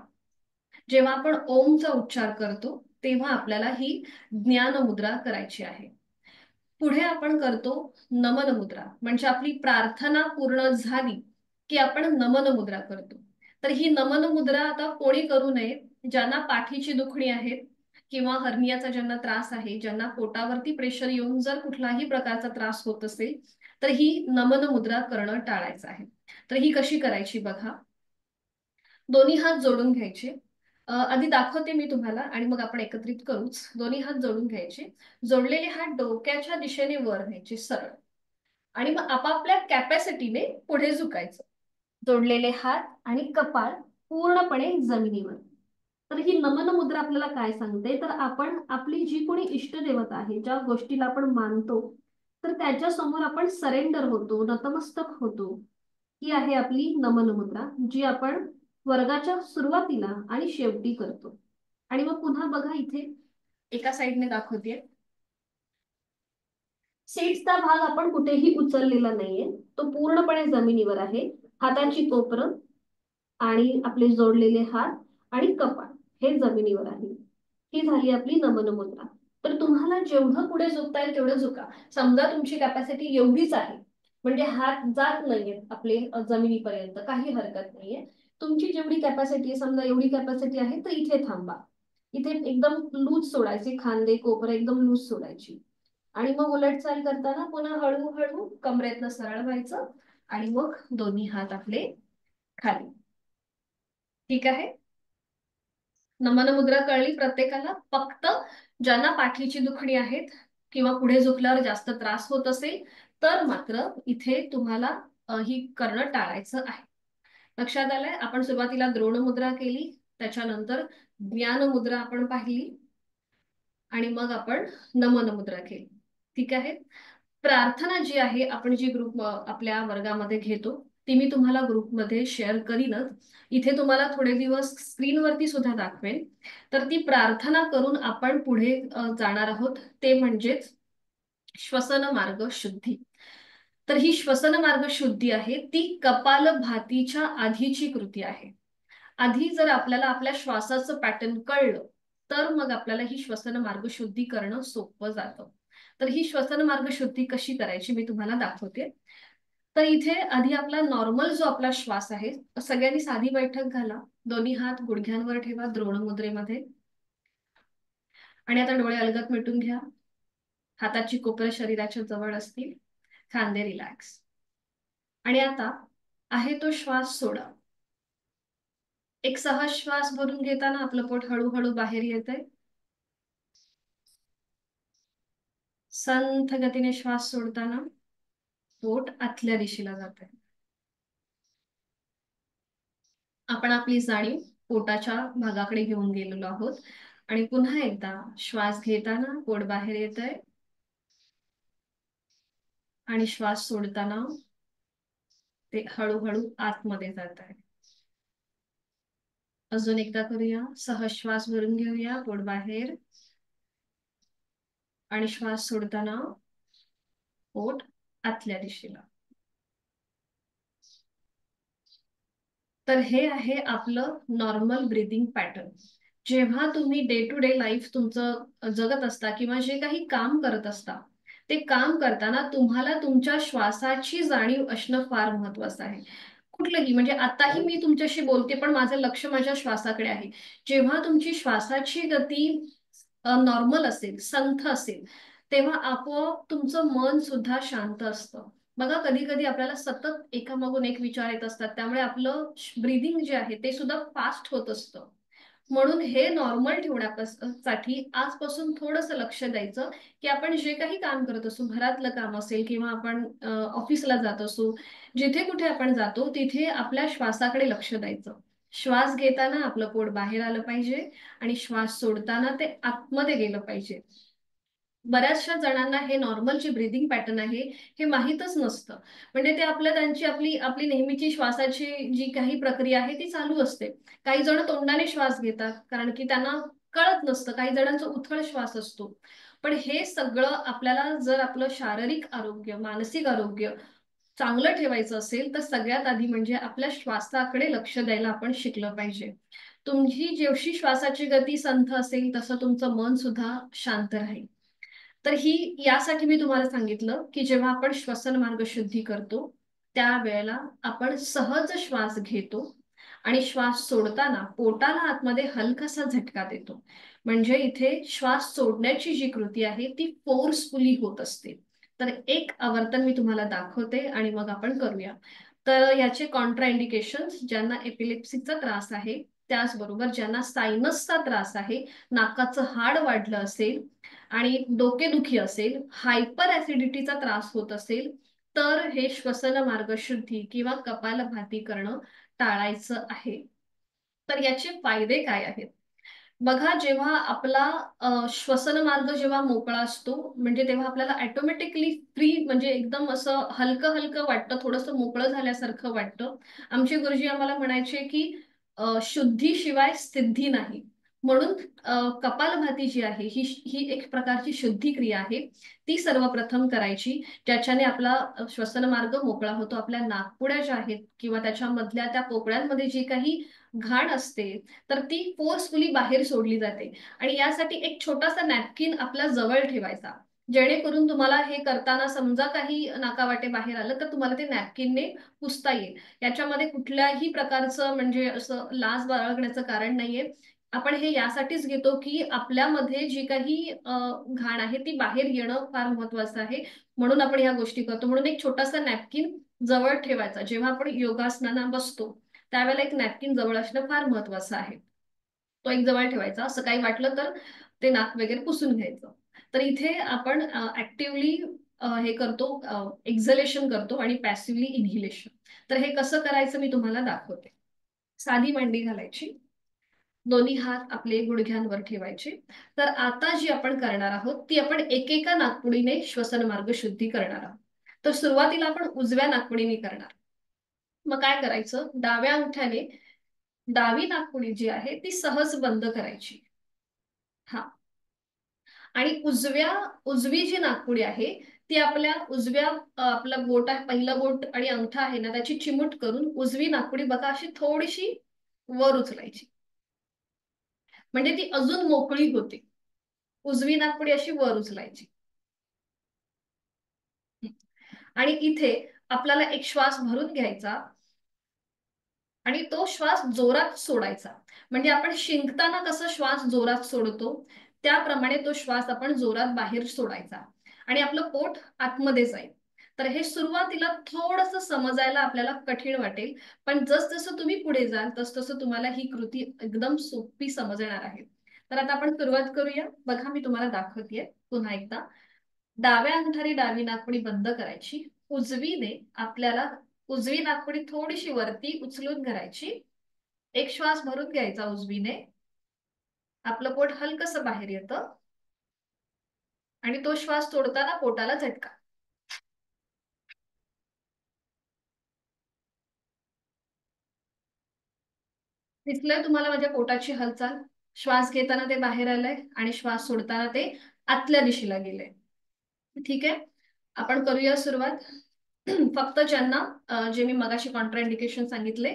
जेव्हा आपण ओमचा उच्चार करतो तेव्हा आपल्याला ही ज्ञान मुद्रा करायची आहे. पुढे आपण करतो नमन मुद्रा. म्हणजे आपली प्रार्थना पूर्ण झाली की आपण नमन मुद्रा करतो. तर ही नमन मुद्रा आता कोणी करू नये. ज्यांना पाठीची दुखणी आहे किंवा हर्नियाचा ज्यांना त्रास आहे, ज्यांना पोटावरती प्रेशर येऊन जर कुठलाही प्रकारचा त्रास होत असेल तर ही नमन मुद्रा करणं टाळायचं आहे. तर ही कशी करायची बघा. दोन्ही हात जोडून घ्यायचे. आधी दाखवते मी तुम्हाला आणि मग आपण एकत्रित करूच. दोन्ही हात जोडून घ्यायचे. जोडलेले हात डोक्याच्या दिशेने वर न्यायचे सरळ आणि मग आपापल्या कॅपॅसिटीने पुढे झुकायचं. जोडलेले हात आणि कपाळ पूर्णपणे जमिनीवर. तर ही नमन मुद्रा आपल्याला काय सांगते तर आपण आपली जी कोणी इष्टदेवता आहे, ज्या गोष्टीला आपण मानतो तर त्याच्या समोर आपण सरेंडर होतो, नतमस्तक होतो. ही आहे आपली नमन मुद्रा जी आपण वर्गाच्या सुरुवातीला आणि शेवटी करतो. आणि मग पुन्हा बघा इथे एका साईडने दाखवते. सीट्सचा भाग आपण कुठेही उचललेला नाहीये, तो पूर्णपणे जमिनीवर आहे. हाताची कोपरं आणि आपले जोडलेले हात आणि कपाळ हे जमिनीवर आहे. ही झाली आपली नमन मुद्रा. तर तुम्हाला जेवढं पुढे झुकता येईल तेवढं झुका. समजा तुमची कॅपॅसिटी एवढीच आहे म्हणजे हात जात नाहीयेत आपले जमिनीपर्यंत, काही हरकत नाहीये. तुमची जेवढी कॅपॅसिटी, समजा एवढी कॅपॅसिटी आहे तर इथे थांबा. इथे एकदम लूज सोडायचे, खांदे कोपरं एकदम लूज सोडायची आणि मग उलटचाल करताना पुन्हा हळूहळू कमरेतनं सरळ व्हायचं आणि मग दोन्ही हात आपले खाली. ठीक आहे. नमन मुद्रा कळली प्रत्येकाला. फक्त ज्यांना पाठीची दुखणी आहेत किंवा पुढे झुकल्यावर जास्त त्रास होत असेल तर मात्र इथे तुम्हाला ही करणं टाळायचं आहे. लक्षात आलंय? आपण सुरुवातीला द्रोण मुद्रा केली, त्याच्यानंतर ज्ञान मुद्रा आपण पाहिली आणि मग आपण नमन मुद्रा केली. ठीक आहे. प्रार्थना जी आहे आपण जी ग्रुप आपल्या वर्गामध्ये घेतो ती मी तुम्हाला ग्रुपमध्ये शेअर करीनच. इथे तुम्हाला थोडे दिवस स्क्रीनवरती सुद्धा दाखवेन. तर ती प्रार्थना करून आपण पुढे जाणार आहोत, ते म्हणजेच श्वसन मार्ग शुद्धी. तर ही श्वसन मार्ग शुद्धी आहे ती कपालभातीच्या आधीची कृती आहे. आधी जर आपल्याला आपल्या श्वासाचं पॅटर्न कळलं तर मग आपल्याला ही श्वसन मार्ग शुद्धी करणं सोपं जातं. तर ही श्वसन मार्ग शुद्धी कशी करायची मी तुम्हाला दाखवते. तर इथे आधी आपला नॉर्मल जो आपला श्वास आहे, सगळ्यांनी साधी बैठक घाला, दोन्ही हात गुडघ्यांवर ठेवा द्रोण मुद्रेमध्ये, आणि आता डोळे अलगद मिटून घ्या. हाताची कोपरे शरीराच्या जवळ असतील, खांदे रिलॅक्स, आणि आता आहे तो श्वास सोडा. एक सहज श्वास भरून घेताना आपलं पोट हळूहळू बाहेर येतंय. संथ गतीने श्वास सोडताना पोट आतल्या दिशेला जाते. आपण आपली जाणीव पोटाच्या भागाकडे घेऊन गेलेलो आहोत आणि पुन्हा एकदा श्वास घेताना पोट बाहेर येतंय आणि श्वास सोडताना ते हळूहळू आतमध्ये जात आहे. अजून एकदा करूया. सहज श्वास भरून घेऊया, पोट बाहेर, आणि श्वास सोडताना पोट आतल्या दिशेला. तर हे आहे आपलं नॉर्मल ब्रीदिंग पॅटर्न. जेव्हा तुम्ही डे टू डे लाईफ तुमचं जगत असता किंवा जे काही काम करत असता, ते काम करताना तुम्हाला तुमच्या श्वासाची जाणीव असणं फार महत्वाचं आहे. कुठलंही, म्हणजे आताही मी तुमच्याशी बोलते पण माझं लक्ष माझ्या श्वासाकडे आहे. जेव्हा तुमची श्वासाची गती नॉर्मल असेल, संथ असेल, तेव्हा आपोआप तुमचं मन सुद्धा शांत असतं. बघा, कधी कधी आपल्याला सतत एकामागून एक विचार येत असतात, त्यामुळे आपलं ब्रीदिंग जे आहे ते सुद्धा फास्ट होत असतं. म्हणून हे नॉर्मल ठेवण्यासाठी आजपासून थोडंसं लक्ष द्यायचं की आपण जे काही काम करत असू, घरातलं काम असेल किंवा आपण ऑफिसला जात असू, जिथे कुठे आपण जातो तिथे आपल्या श्वासाकडे लक्ष द्यायचं. श्वास घेताना आपलं पोट बाहेर आलं पाहिजे आणि श्वास सोडताना ते आतमध्ये गेलं पाहिजे. बऱ्याचशा जणांना हे नॉर्मल जे ब्रीदिंग पॅटर्न आहे हे माहीतच नसतं. म्हणजे ते त्यांची आपली आपली नेहमीची श्वासाची जी काही प्रक्रिया आहे ती चालू असते. काही जण तोंडाने श्वास घेतात कारण की त्यांना कळत नसतं. काही जणांचा उथळ श्वास असतो. पण हे सगळं आपल्याला जर आपलं शारीरिक आरोग्य, मानसिक आरोग्य चांगलं ठेवायचं असेल तर सगळ्यात आधी म्हणजे आपल्या श्वासाकडे लक्ष द्यायला आपण शिकलं पाहिजे. तुमची जेवढी श्वासाची गती संथ असेल तसं तुमचं मन सुद्धा शांत राहील. तर यासाठी मी तुम्हाला सांगितलं की जेव्हा आपण श्वसन मार्ग शुद्धी करतो त्यावेळेला आपण सहज श्वास घेतो आणि श्वास सोडताना पोटाला आतमध्ये हलकासा झटका देतो. म्हणजे इथे श्वास सोडण्याची जी कृती आहे ती फोर्सफुली होत असते. तर एक आवर्तन मी तुम्हाला दाखवते आणि मग आपण करूया. तर याचे कॉन्ट्रा इंडिकेशन्स, ज्यांना एपिलेप्सीचा त्रास आहे, त्याचबरोबर ज्यांना सायनसचा त्रास आहे, नाकाचं हाड वाढलं असेल आणि डोकेदुखी असेल, हायपर ऍसिडिटीचा त्रास होत असेल, तर हे श्वसन मार्ग शुद्धी किंवा कपालभाती करणं टाळायचं आहे. तर याचे फायदे काय आहेत बघा. जेव्हा आपला श्वसन मार्ग जेव्हा मोकळा असतो म्हणजे तेव्हा आपल्याला ऑटोमॅटिकली फ्री, म्हणजे एकदम असं हलकं हलकं वाटतं, थोडंसं मोकळं झाल्यासारखं वाटतं. आमचे गुरुजी आम्हाला म्हणायचे की शुद्धीशिवाय सिद्धी नाही. म्हणून कपालभाती जी आहे ही एक प्रकारची शुद्धी क्रिया आहे. ती सर्वप्रथम करायची, ज्याच्याने आपला श्वसन मार्ग मोकळा होतो. आपल्या नाकपुड्या ज्या आहेत किंवा त्याच्यामधल्या त्या पोकळ्यांमध्ये जी काही घाण असते तर ती फोर्सफुली बाहेर सोडली जाते. आणि यासाठी एक छोटासा नॅपकिन आपल्या जवळ ठेवायचा, जेणेकरून तुम्हाला हे करताना समजा काही नाकावाटे बाहेर आलं तर तुम्हाला ते नॅपकिनने पुसता येईल. याच्यामध्ये कुठल्याही प्रकारचं म्हणजे असं लाज बाळगण्याचं कारण नाहीये. आपण हे यासाठीच घेतो की आपल्यामध्ये जी काही घाण आहे ती बाहेर येणं फार महत्वाचं आहे. म्हणून आपण ह्या गोष्टी करतो. म्हणून एक छोटासा नॅपकिन जवळ ठेवायचा. जेव्हा आपण योगासनाला बसतो त्यावेळेला एक नॅपकिन जवळ असणं फार महत्वाचं आहे. तो एक जवळ ठेवायचा. असं काही वाटलं तर ते नाक वगैरे पुसून घ्यायचं. तर इथे आपण ऍक्टिव्हली हे करतो, एक्झलेशन करतो आणि पॅसिव्हली इन्हिलेशन. तर हे कसं करायचं मी तुम्हाला दाखवते. साधी मांडी घालायची, दोन्ही हात आपले गुडघ्यांवर ठेवायचे. तर आता जी आपण करणार आहोत ती आपण एकेका नाकपुडीने श्वसन मार्ग शुद्धी करणार आहोत. तर सुरुवातीला आपण उजव्या नाकपुडीने करणार. मग काय करायचं, डाव्या अंगठ्याने डावी नाकपुडी जी आहे ती सहज बंद करायची. हा, आणि उजवी जी नाकपुडी आहे ती आपल्या उजव्या आपला बोट आहे, पहिलं बोट आणि अंगठा आहे ना त्याची चिमूट करून उजवी नाकपुडी बघा अशी थोडीशी वर उचलायची, म्हणजे ती अजून मोकळी होते. उजवी नाकपुडी अशी वर उचलायची. आणि इथे आपल्याला एक श्वास भरून घ्यायचा आणि तो श्वास जोरात सोडायचा. म्हणजे आपण शिंकताना कसा श्वास जोरात सोडतो त्याप्रमाणे तो श्वास आपण जोरात बाहेर सोडायचा आणि आपलं पोट आतमध्ये जाईल. तर हे सुरुवातीला थोडंसं समजायला आपल्याला कठीण वाटेल, पण जसजसं तुम्ही पुढे जाल तसतसं तुम्हाला ही कृती एकदम सोपी समजणार आहे. तर आता आपण सुरुवात करूया. बघा मी तुम्हाला दाखवतेय पुन्हा एकदा. डाव्या अंगठाने डावी नाकपुडी बंद करायची. उजवी नाकपुडी थोडीशी वरती उचलून करायची. एक श्वास भरून घ्यायचा उजवीने, आपलं पोट हलकसं बाहेर येतं आणि तो श्वास सोडताना पोटाला झटका. दिसलंय तुम्हाला माझ्या पोटाची हालचाल? श्वास घेताना ते बाहेर आलंय आणि श्वास सोडताना ते आतल्या दिशेला गेलंय. ठीक आहे, आपण करूया सुरुवात. फक्त ज्यांना जे मी मगाशी कॉन्ट्राइंडिकेशन सांगितले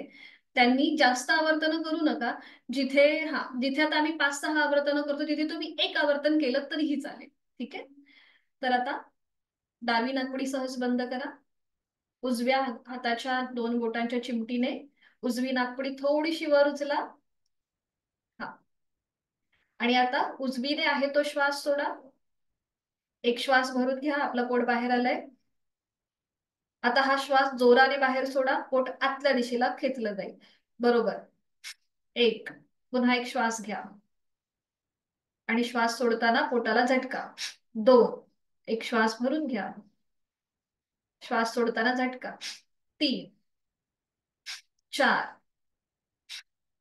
त्यांनी जास्त आवर्तन करू नका. जिथे आता आम्ही 5-6 आवर्तन करतो तिथे तुम्ही 1 आवर्तन केलं तरीही चालेल. ठीक आहे, तर आता डावी नाकपुडी सहज बंद करा. उजव्या हाताच्या 2 बोटांच्या चिमटीने उजवी नाकपुडी थोडीशी वर उचला. हा, आणि आता उजवीने आहे तो श्वास सोडा. एक श्वास भरून घ्या, आपलं पोट बाहेर आलंय. आता हा श्वास जोराने बाहेर सोडा, पोट आतल्या दिशेला खेचलं जाईल. बरोबर. 1, पुन्हा एक श्वास घ्या आणि श्वास सोडताना पोटाला झटका. 2, एक श्वास भरून घ्या, श्वास सोडताना झटका. 3, 4,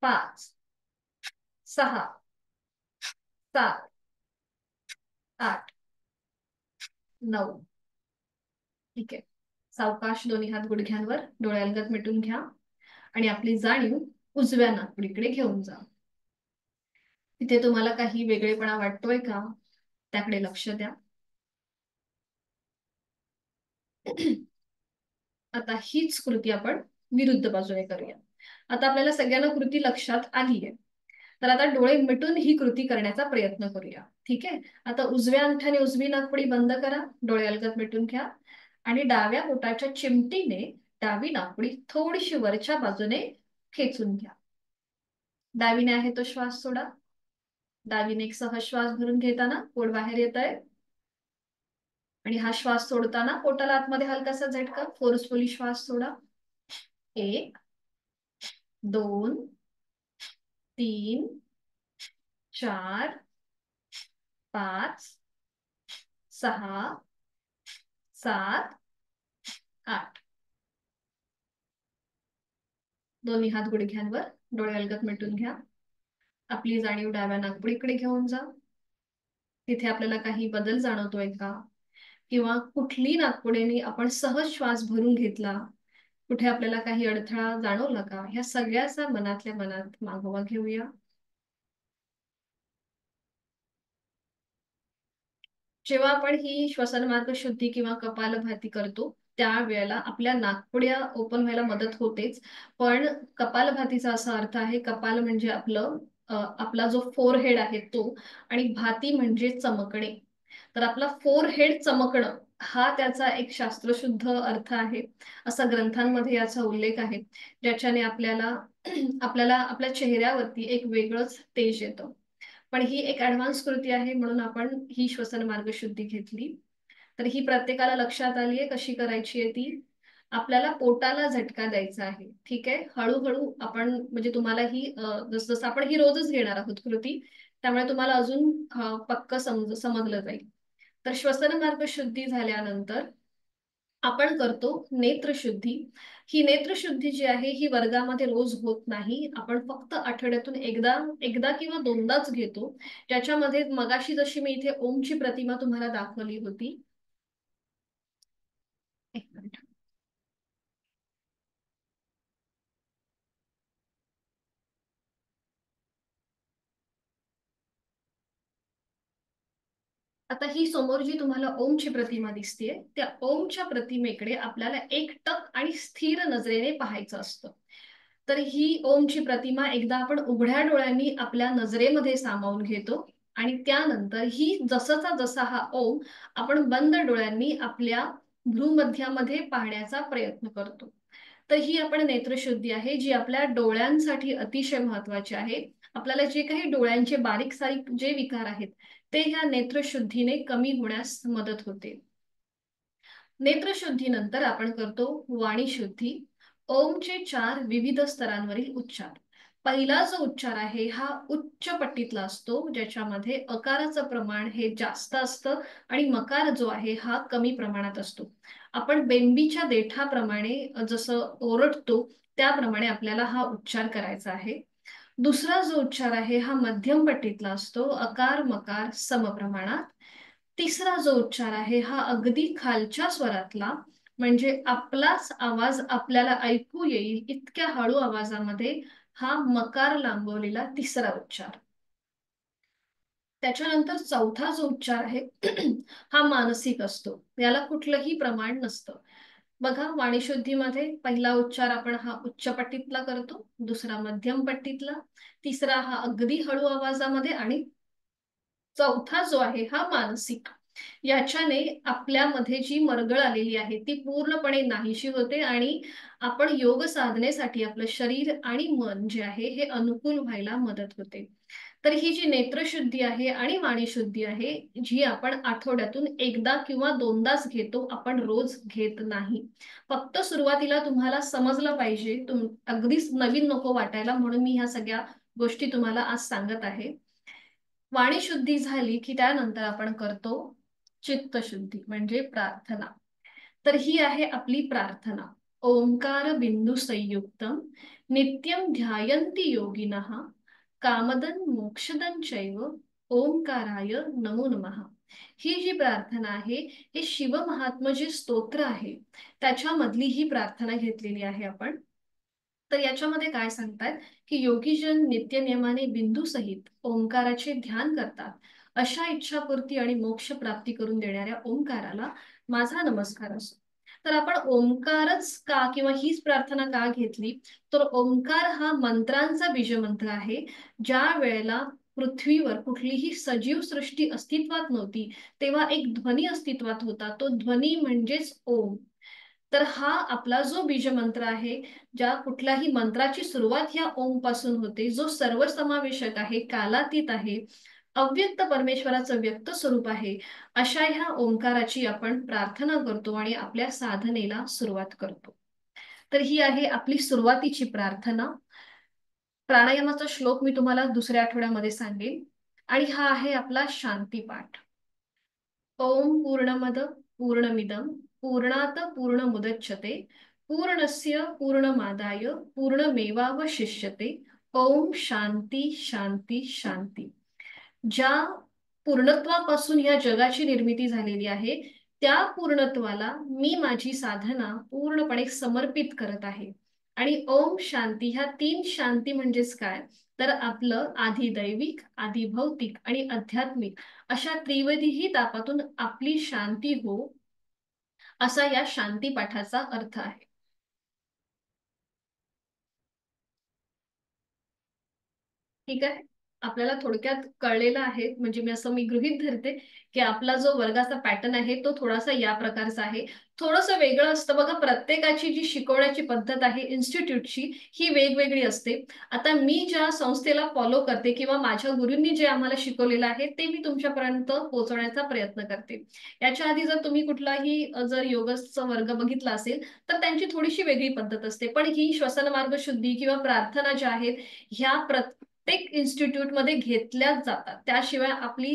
5, 6, 7, 8, 9. ठीक आहे, सावकाश दोन्ही हात गुडघ्यांवर, डोळ्यालगत मिटून घ्या आणि आपली जाणीव उजव्या नाकपुडीकडे घेऊन जा. तिथे तुम्हाला काही वेगळेपणा वाटतोय का त्याकडे लक्ष द्या. आता हीच कृती आपण विरुद्ध बाजूने करूया. आता आपल्याला सगळ्यांना कृती लक्षात आली आहे, तर आता डोळे मिटून ही कृती करण्याचा प्रयत्न करूया. ठीक आहे, आता उजव्या अंगठ्याने उजवी नाकपुडी बंद करा, डोळे अलगद मिटून घ्या आणि डाव्या बोटाच्या चिमटीने डावी नाकपुडी थोडीशी वरच्या बाजूने खेचून घ्या. डावीने आहे तो श्वास सोडा. डावीने एक सहज श्वास भरून घेताना पोट बाहेर येत आहे आणि हा श्वास सोडताना पोटाला आतमध्ये हलकासा झटका. फोर्सफुली श्वास सोडा. 1, 2, 3, 4, 5, 6, 7, 8. दोन्ही हात गुडघ्यांवर, डोळे अलगद मिटून घ्या. आपली जाणीव डाव्या नाकपुडीकडे घेऊन जा. तिथे आपल्याला काही बदल जाणवतोय का, किंवा कुठली नाकपुडीने आपण सहज श्वास भरून घेतला, कुठे आपल्याला काही अडथळा जाणवला का, ह्या सगळ्याचा मनातल्या मनात मागोवा घेऊया. जेव्हा आपण ही श्वसनमार्ग शुद्धी किंवा कपालभाती करतो त्यावेळेला आपल्या नाकपुड्या ओपन व्हायला मदत होतेच, पण कपालभातीचा असा अर्थ आहे, कपाल म्हणजे आपला जो फोरहेड आहे तो, आणि भाती म्हणजे चमकणे. तर आपला फोरहेड चमकणं हा त्याचा एक शास्त्रशुद्ध अर्थ आहे, असा ग्रंथांमध्ये याचा उल्लेख आहे, ज्याच्याने आपल्याला आपल्या चेहऱ्यावरती एक वेगळंच तेज येतं. पण ही एक ऍडव्हान्स कृती आहे म्हणून आपण ही श्वसन मार्ग शुद्धी घेतली. तर ही प्रत्येकाला लक्षात आली आहे कशी करायची आहे ती. आपल्याला पोटाला झटका द्यायचा आहे. ठीक आहे, हळूहळू आपण, म्हणजे तुम्हाला ही जसं आपण ही रोजच घेणार आहोत कृती, त्यामुळे तुम्हाला अजून पक्क समजलं जाईल. तर श्वसन मार्ग शुद्धी झाल्यानंतर आपण करतो नेत्रशुद्धी. ही नेत्रशुद्धी जी आहे ही वर्गामध्ये रोज होत नाही, आपण फक्त आठवड्यातून एकदा एकदा किंवा दोनदाच घेतो, ज्याच्यामध्ये मगाशी जशी मी इथे ओमची प्रतिमा तुम्हाला दाखवली होती. एक मिनिट. आता ही समोर जी तुम्हाला ओमची प्रतिमा दिसतेय, त्या ओमच्या प्रतिमेकडे आपल्याला एकटक आणि स्थिर नजरेने पाहायचं असतं. तर ही ओमची प्रतिमा एकदा आपण उघड्या डोळ्यांनी आपल्या नजरेमध्ये सामावून घेतो आणि त्यानंतर ही जसाचा जसा हा ओम आपण बंद डोळ्यांनी आपल्या भ्रूमध्यामध्ये पाहण्याचा प्रयत्न करतो. तर ही आपण नेत्रशुद्धी आहे जी आपल्या डोळ्यांसाठी अतिशय महत्वाची आहे. आपल्याला जे काही डोळ्यांचे बारीक सारीक जे विकार आहेत ते ह्या नेत्रशुद्धीने कमी होण्यास मदत होते. नेत्रशुद्धीनंतर आपण करतो वाणीशुद्धी. ओमचे 4 विविध स्तरांवरील उच्चार. पहिला जो उच्चार आहे हा उच्च पट्टीतला असतो, ज्याच्यामध्ये अकाराचं प्रमाण हे जास्त असतं आणि मकार जो आहे हा कमी प्रमाणात असतो. आपण बेंबीच्या देठाप्रमाणे जसं ओरडतो त्याप्रमाणे आपल्याला हा उच्चार करायचा आहे. दुसरा जो उच्चार आहे हा मध्यम पट्टीतला असतो, अकार मकार समप्रमाणात. तिसरा जो उच्चार आहे हा अगदी खालच्या स्वरातला, म्हणजे आपलाच आवाज आपल्याला ऐकू येईल इतक्या हळू आवाजामध्ये हा मकार लांबवलेला तिसरा उच्चार. त्याच्यानंतर चौथा जो उच्चार आहे हा मानसिक असतो, याला कुठलंही प्रमाण नसतं. बघा, वाणीशुद्धीमध्ये पहिला उच्चार आपण हा उच्च पट्टीतला करतो, दुसरा मध्यम पट्टीतला, तिसरा हा अगदी हळू आवाजामध्ये आणि चौथा जो आहे हा मानसिक. याच्याने आपल्यामध्ये जी मरगळ आलेली आहे ती पूर्णपणे नाहीशी होते आणि आपण योग साधनेसाठी आपलं शरीर आणि मन जे आहे हे अनुकूल व्हायला मदत होते. तर ही जी नेत्रशुद्धी आहे आणि वाणीशुद्धी आहे, जी आपण आठवड्यातून एकदा किंवा दोनदाच घेतो, आपण रोज घेत नाही. फक्त सुरुवातीला तुम्हाला समजलं पाहिजे, अगदीच नवीन नको वाटायला, म्हणून मी ह्या सगळ्या गोष्टी तुम्हाला आज सांगत आहे. वाणीशुद्धी झाली की त्यानंतर आपण करतो चित्तशुद्धी म्हणजे प्रार्थना. तर ही आहे आपली प्रार्थना. ओंकार बिंदू संयुक्तम नित्यम ध्यायन्ति योगिनः कामदन मोक्षदन चैव ओंकाराय नमो नमः. ही जी प्रार्थना आहे हे शिव महात्म जे स्तोत्र आहे त्याच्यामधली ही प्रार्थना घेतलेली आहे आपण. तर याच्यामध्ये काय सांगतात की योगीजन नित्य नियमाने बिंदू सहित ओंकाराचे ध्यान करतात, अशा इच्छापूर्ती आणि मोक्ष प्राप्ती करून देणाऱ्या ओंकाराला माझा नमस्कार असो. तर आपण ओंकारच का किंवा हीच प्रार्थना का घेतली, तर ओंकार हा मंत्रांचा बीजमंत्र आहे. ज्या वेळेला पृथ्वीवर कुठलीही सजीव सृष्टी अस्तित्वात नव्हती तेव्हा एक ध्वनी अस्तित्वात होता, तो ध्वनी म्हणजेच ओम. तर हा आपला जो बीजमंत्र आहे, ज्या कुठल्याही मंत्राची सुरुवात ह्या ओम पासून होते, जो सर्वसमावेशक आहे, कालातीत आहे, अव्यक्त परमेश्वराचं व्यक्त स्वरूप आहे, अशा ह्या ओंकाराची आपण प्रार्थना करतो आणि आपल्या साधनेला सुरुवात करतो. तर ही आहे आपली सुरुवातीची प्रार्थना. प्राणायामाचा श्लोक मी तुम्हाला दुसऱ्या आठवड्यामध्ये सांगेन. आणि हा आहे आपला शांतीपाठ. ओम पूर्णमद पूर्णमिदम पूर्णात पूर्णमुदच्यते पूर्णस्य पूर्णमादाय पूर्णमेवावशिष्यते. ओम शांती शांती शांती. ज्या पूर्णत्वापासून या जगाची निर्मिती झालेली आहे त्या पूर्णत्वाला मी माझी साधना पूर्णपणे समर्पित करत आहे. आणि ओम शांती, ह्या 3 शांती म्हणजेच काय, तर आपलं आधी दैविक, आधी भौतिक आणि आध्यात्मिक अशा त्रिविधही तापातून आपली शांती हो, असा या शांती पाठाचा अर्थ आहे. ठीक आहे, आपल्याला थोडक्यात कळलेलं आहे. म्हणजे मी गृहीत धरते की आपला जो वर्गाचा पॅटर्न आहे तो थोडासा या प्रकारचा आहे. थोडंसं वेगळं असतं बघा, प्रत्येकाची जी शिकवण्याची पद्धत आहे इन्स्टिट्यूटची ही वेगवेगळी असते. आता मी ज्या संस्थेला फॉलो करते किंवा माझ्या गुरूंनी जे आम्हाला शिकवलेलं आहे ते मी तुमच्यापर्यंत पोहोचवण्याचा प्रयत्न करते. याच्या आधी जर तुम्ही कुठलाही जर योगचा वर्ग बघितला असेल तर त्यांची थोडीशी वेगळी पद्धत असते. पण ही श्वसन मार्ग शुद्धी किंवा प्रार्थना ज्या आहेत ह्या प्रत्येक इन्स्टिट्यूटमध्ये घेतल्याच जातात, त्याशिवाय आपली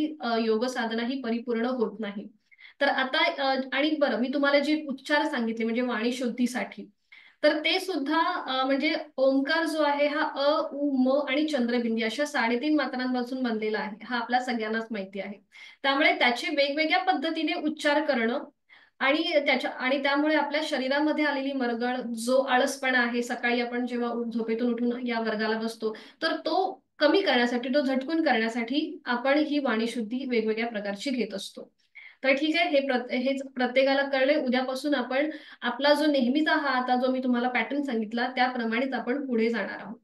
योग साधना ही परिपूर्ण होत नाही. तर आता आणि बरं, मी तुम्हाला जे उच्चार सांगितले म्हणजे वाणी शुद्धीसाठी, तर ते सुद्धा म्हणजे ओंकार जो आहे हा अ, उ, म आणि चंद्रबिंदी अशा 3.5 मात्रांपासून बनलेला आहे. हा आपल्या सगळ्यांनाच माहिती आहे. त्यामुळे त्याचे वेगवेगळ्या पद्धतीने उच्चार करणं आणि त्यामुळे आपल्या शरीरामध्ये आलेली मरगळ, जो आळसपणा आहे, सकाळी आपण जेव्हा झोपेतून उठून या वर्गाला बसतो, तर तो कमी करण्यासाठी, तो झटकून करण्यासाठी आपण ही वाणीशुद्धी वेगवेगळ्या प्रकारची घेत असतो. तर ठीक आहे, हेच प्रत्येकाला कळले. उद्यापासून आपण आपला जो नेहमीचा हा आता जो मी तुम्हाला पॅटर्न सांगितला त्याप्रमाणेच आपण पुढे जाणार आहोत.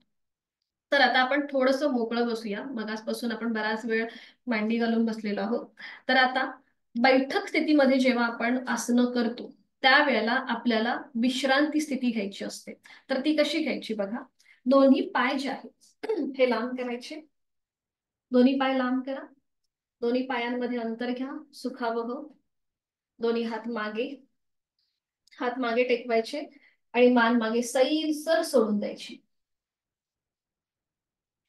तर आता आपण थोडंसं मोकळं बसूया. मगासपासून आपण बराच वेळ मांडी घालून बसलेलो आहोत. तर आता बैठक स्थितीमध्ये जेव्हा आपण आसनं करतो त्यावेळेला आपल्याला विश्रांती स्थिती घ्यायची असते. तर ती कशी घ्यायची बघा. दोन्ही पाय जे आहेत हे लांब करायचे. दोन्ही पाय लांब करा. दोन्ही पायांमध्ये अंतर घ्या. सुखावह. दोन्ही हात मागे टेकवायचे आणि मान मागे सैलसर सोडून द्यायची.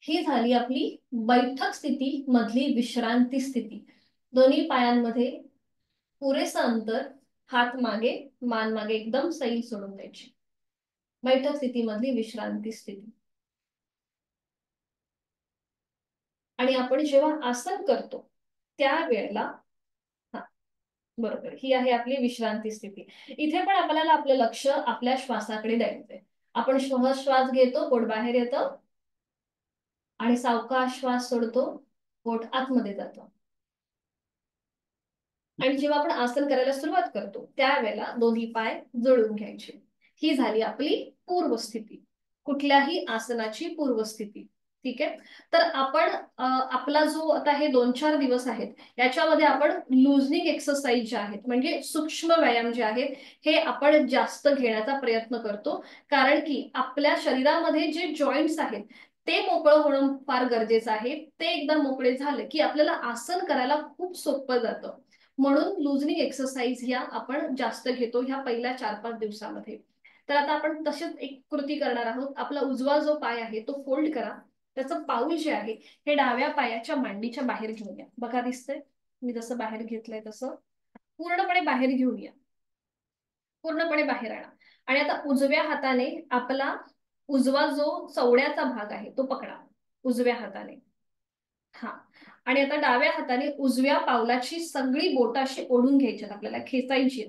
ही झाली आपली बैठक स्थिती मधली विश्रांती स्थिती. दोन्ही पायांमध्ये पुरेसं अंतर, हात मागे, मान मागे, एकदम सैल सोडून द्यायची. बैठक स्थितीमधली विश्रांती स्थिती. आणि आपण जेव्हा आसन करतो त्यावेळेला बरोबर, ही आहे आपली विश्रांती स्थिती. इथे पण आपल्याला आपलं लक्ष आपल्या श्वासाकडे द्यायचंय. आपण श्वास घेतो, पोट बाहेर येतं आणि सावकाश श्वास सोडतो, पोट आतमध्ये जातो. आणि जेव्हा आपण आसन करायला सुरुवात करतो त्यावेळेला दोन्ही पाय जोडून घ्यायचे. ही झाली आपली पूर्वस्थिती, कुठल्याही आसनाची पूर्वस्थिती. ठीक आहे. तर आपण आपला जो आता हे 2-4 दिवस आहेत याच्यामध्ये आपण लुझनिंग एक्सरसाइज ज्या आहेत म्हणजे सूक्ष्म व्यायाम जे आहेत हे आपण जास्त घेण्याचा प्रयत्न करतो. कारण की आपल्या शरीरामध्ये जे जॉईंट्स आहेत ते मोकळं होणं फार गरजेचं आहे. ते एकदा मोकळे झाले की आपल्याला आसन करायला खूप सोपं जातं. म्हणून लुझनिंग एक्सरसाइज ह्या आपण जास्त घेतो ह्या पहिल्या 4-5 दिवसामध्ये. तर आता आपण तशीच एक कृती करणार आहोत. आपला उजवा जो पाय आहे तो फोल्ड करा. त्याचं पाऊल जे आहे हे डाव्या पायाच्या मांडीच्या बाहेर घेऊन या. बघा दिसतंय मी जसं बाहेर घेतलंय तसं पूर्णपणे बाहेर घेऊन या. पूर्णपणे बाहेर आणा. आणि आता उजव्या हाताने आपला उजवा जो चवड्याचा भाग आहे तो पकडा उजव्या हाताने. हा. आणि आता डाव्या हाताने उजव्या पावलाची सगळी बोटं अशी ओढून घ्यायची, आपल्याला खेचायची.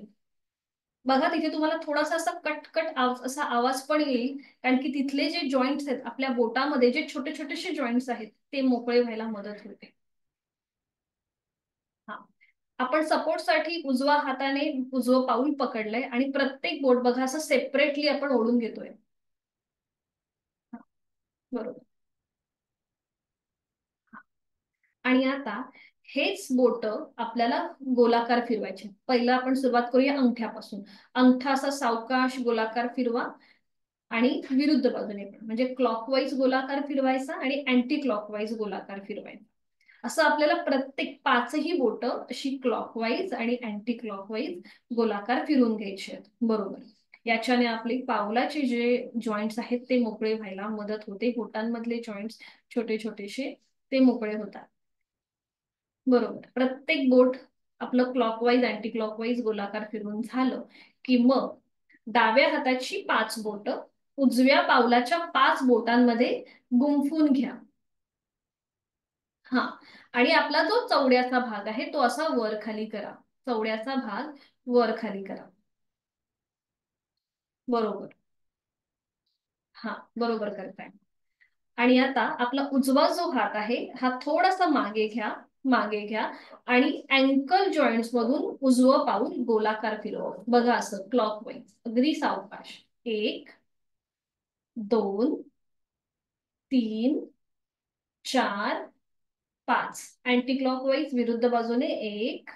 बघा तिथे तुम्हाला थोडासा असा कटकट असा आवाज पण येईल, कारण की तिथले जे जॉईंट्स आहेत आपल्या बोटामध्ये जे छोटे छोटेसे जॉईंट्स आहेत ते मोकळे व्हायला मदत होते. हा. आपण सपोर्टसाठी उजवा हाताने उजवं पाऊल पकडलंय आणि प्रत्येक बोट बघा असं सेपरेटली आपण ओढून घेतोय. बरोबर. आणि आता हेच बोट आपल्याला गोलाकार फिरवायचे. पहिला आपण सुरुवात करूया अंगठ्यापासून. अंगठा असा सावकाश गोलाकार फिरवा आणि विरुद्ध बाजूने पण, म्हणजे क्लॉकवाईज गोलाकार फिरवायचा आणि अँटी क्लॉकवाईज गोलाकार फिरवायचा. असं आपल्याला प्रत्येक 5ही बोट अशी क्लॉकवाईज आणि अँटी क्लॉकवाईज गोलाकार फिरून घ्यायचे आहेत. बरोबर. याच्याने आपले पावलाचे जे जॉईंट्स आहेत ते मोकळे व्हायला मदत होते. बोटांमधले जॉईंट्स छोटे छोटेसे ते मोकळे होतात. बरोबर. प्रत्येक बोट आपलं क्लॉकवाईज अँटी क्लॉकवाईज गोलाकार फिरवून झालं की मग डाव्या हाताची 5 बोट उजव्या पावलाच्या 5 बोटांमध्ये गुंफून घ्या. हा. आणि आपला जो चवड्याचा भाग आहे तो असा वर खाली करा. चवड्याचा भाग वर खाली करा. बरोबर. हा, बरोबर करताय. आणि आता आपला उजवा जो हात आहे हा थोडासा मागे घ्या आणि अँकल जॉईंट्स मधून उजवं पाऊल गोलाकार फिरवा. बघा असं क्लॉकवाईज अगदी सावकाश. 1 2 3 4 5. अँटी क्लॉकवाईज विरुद्ध बाजूने 1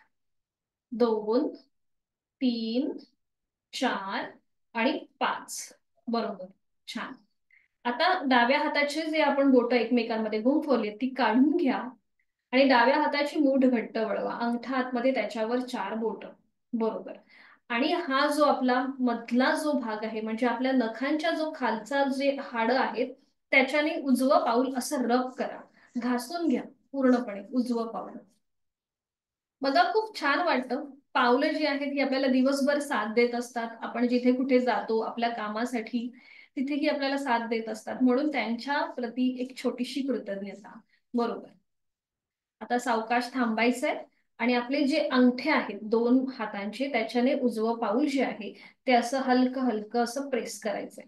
2 3 4 आणि 5. बरोबर. छान. आता डाव्या हाताचे जे आपण बोटं एकमेकांमध्ये गुंफवली ती काढून घ्या आणि डाव्या हाताची मूठ घट्ट वळवा. अंगठा आतमध्ये त्याच्यावर 4 बोटं. बरोबर. आणि हा जो आपला मधला जो भाग आहे म्हणजे आपल्या नखांच्या जो खालचा जे हाडं आहेत त्याच्याने उजवं पाऊल असं रब करा. घासून घ्या पूर्णपणे उजवं पाऊल. बघा खूप छान वाटतं. पावलं जी आहेत ही आपल्याला दिवसभर साथ देत असतात. आपण जिथे कुठे जातो आपल्या कामासाठी तिथेही आपल्याला साथ देत असतात, म्हणून त्यांच्या प्रती एक छोटीशी कृतज्ञता. बरोबर. आता सावकाश थांबायचंय आणि आपले जे अंगठे आहेत 2 हातांचे त्याच्याने उजवं पाऊल जे आहे ते असं हलकं हलकं असं प्रेस करायचंय.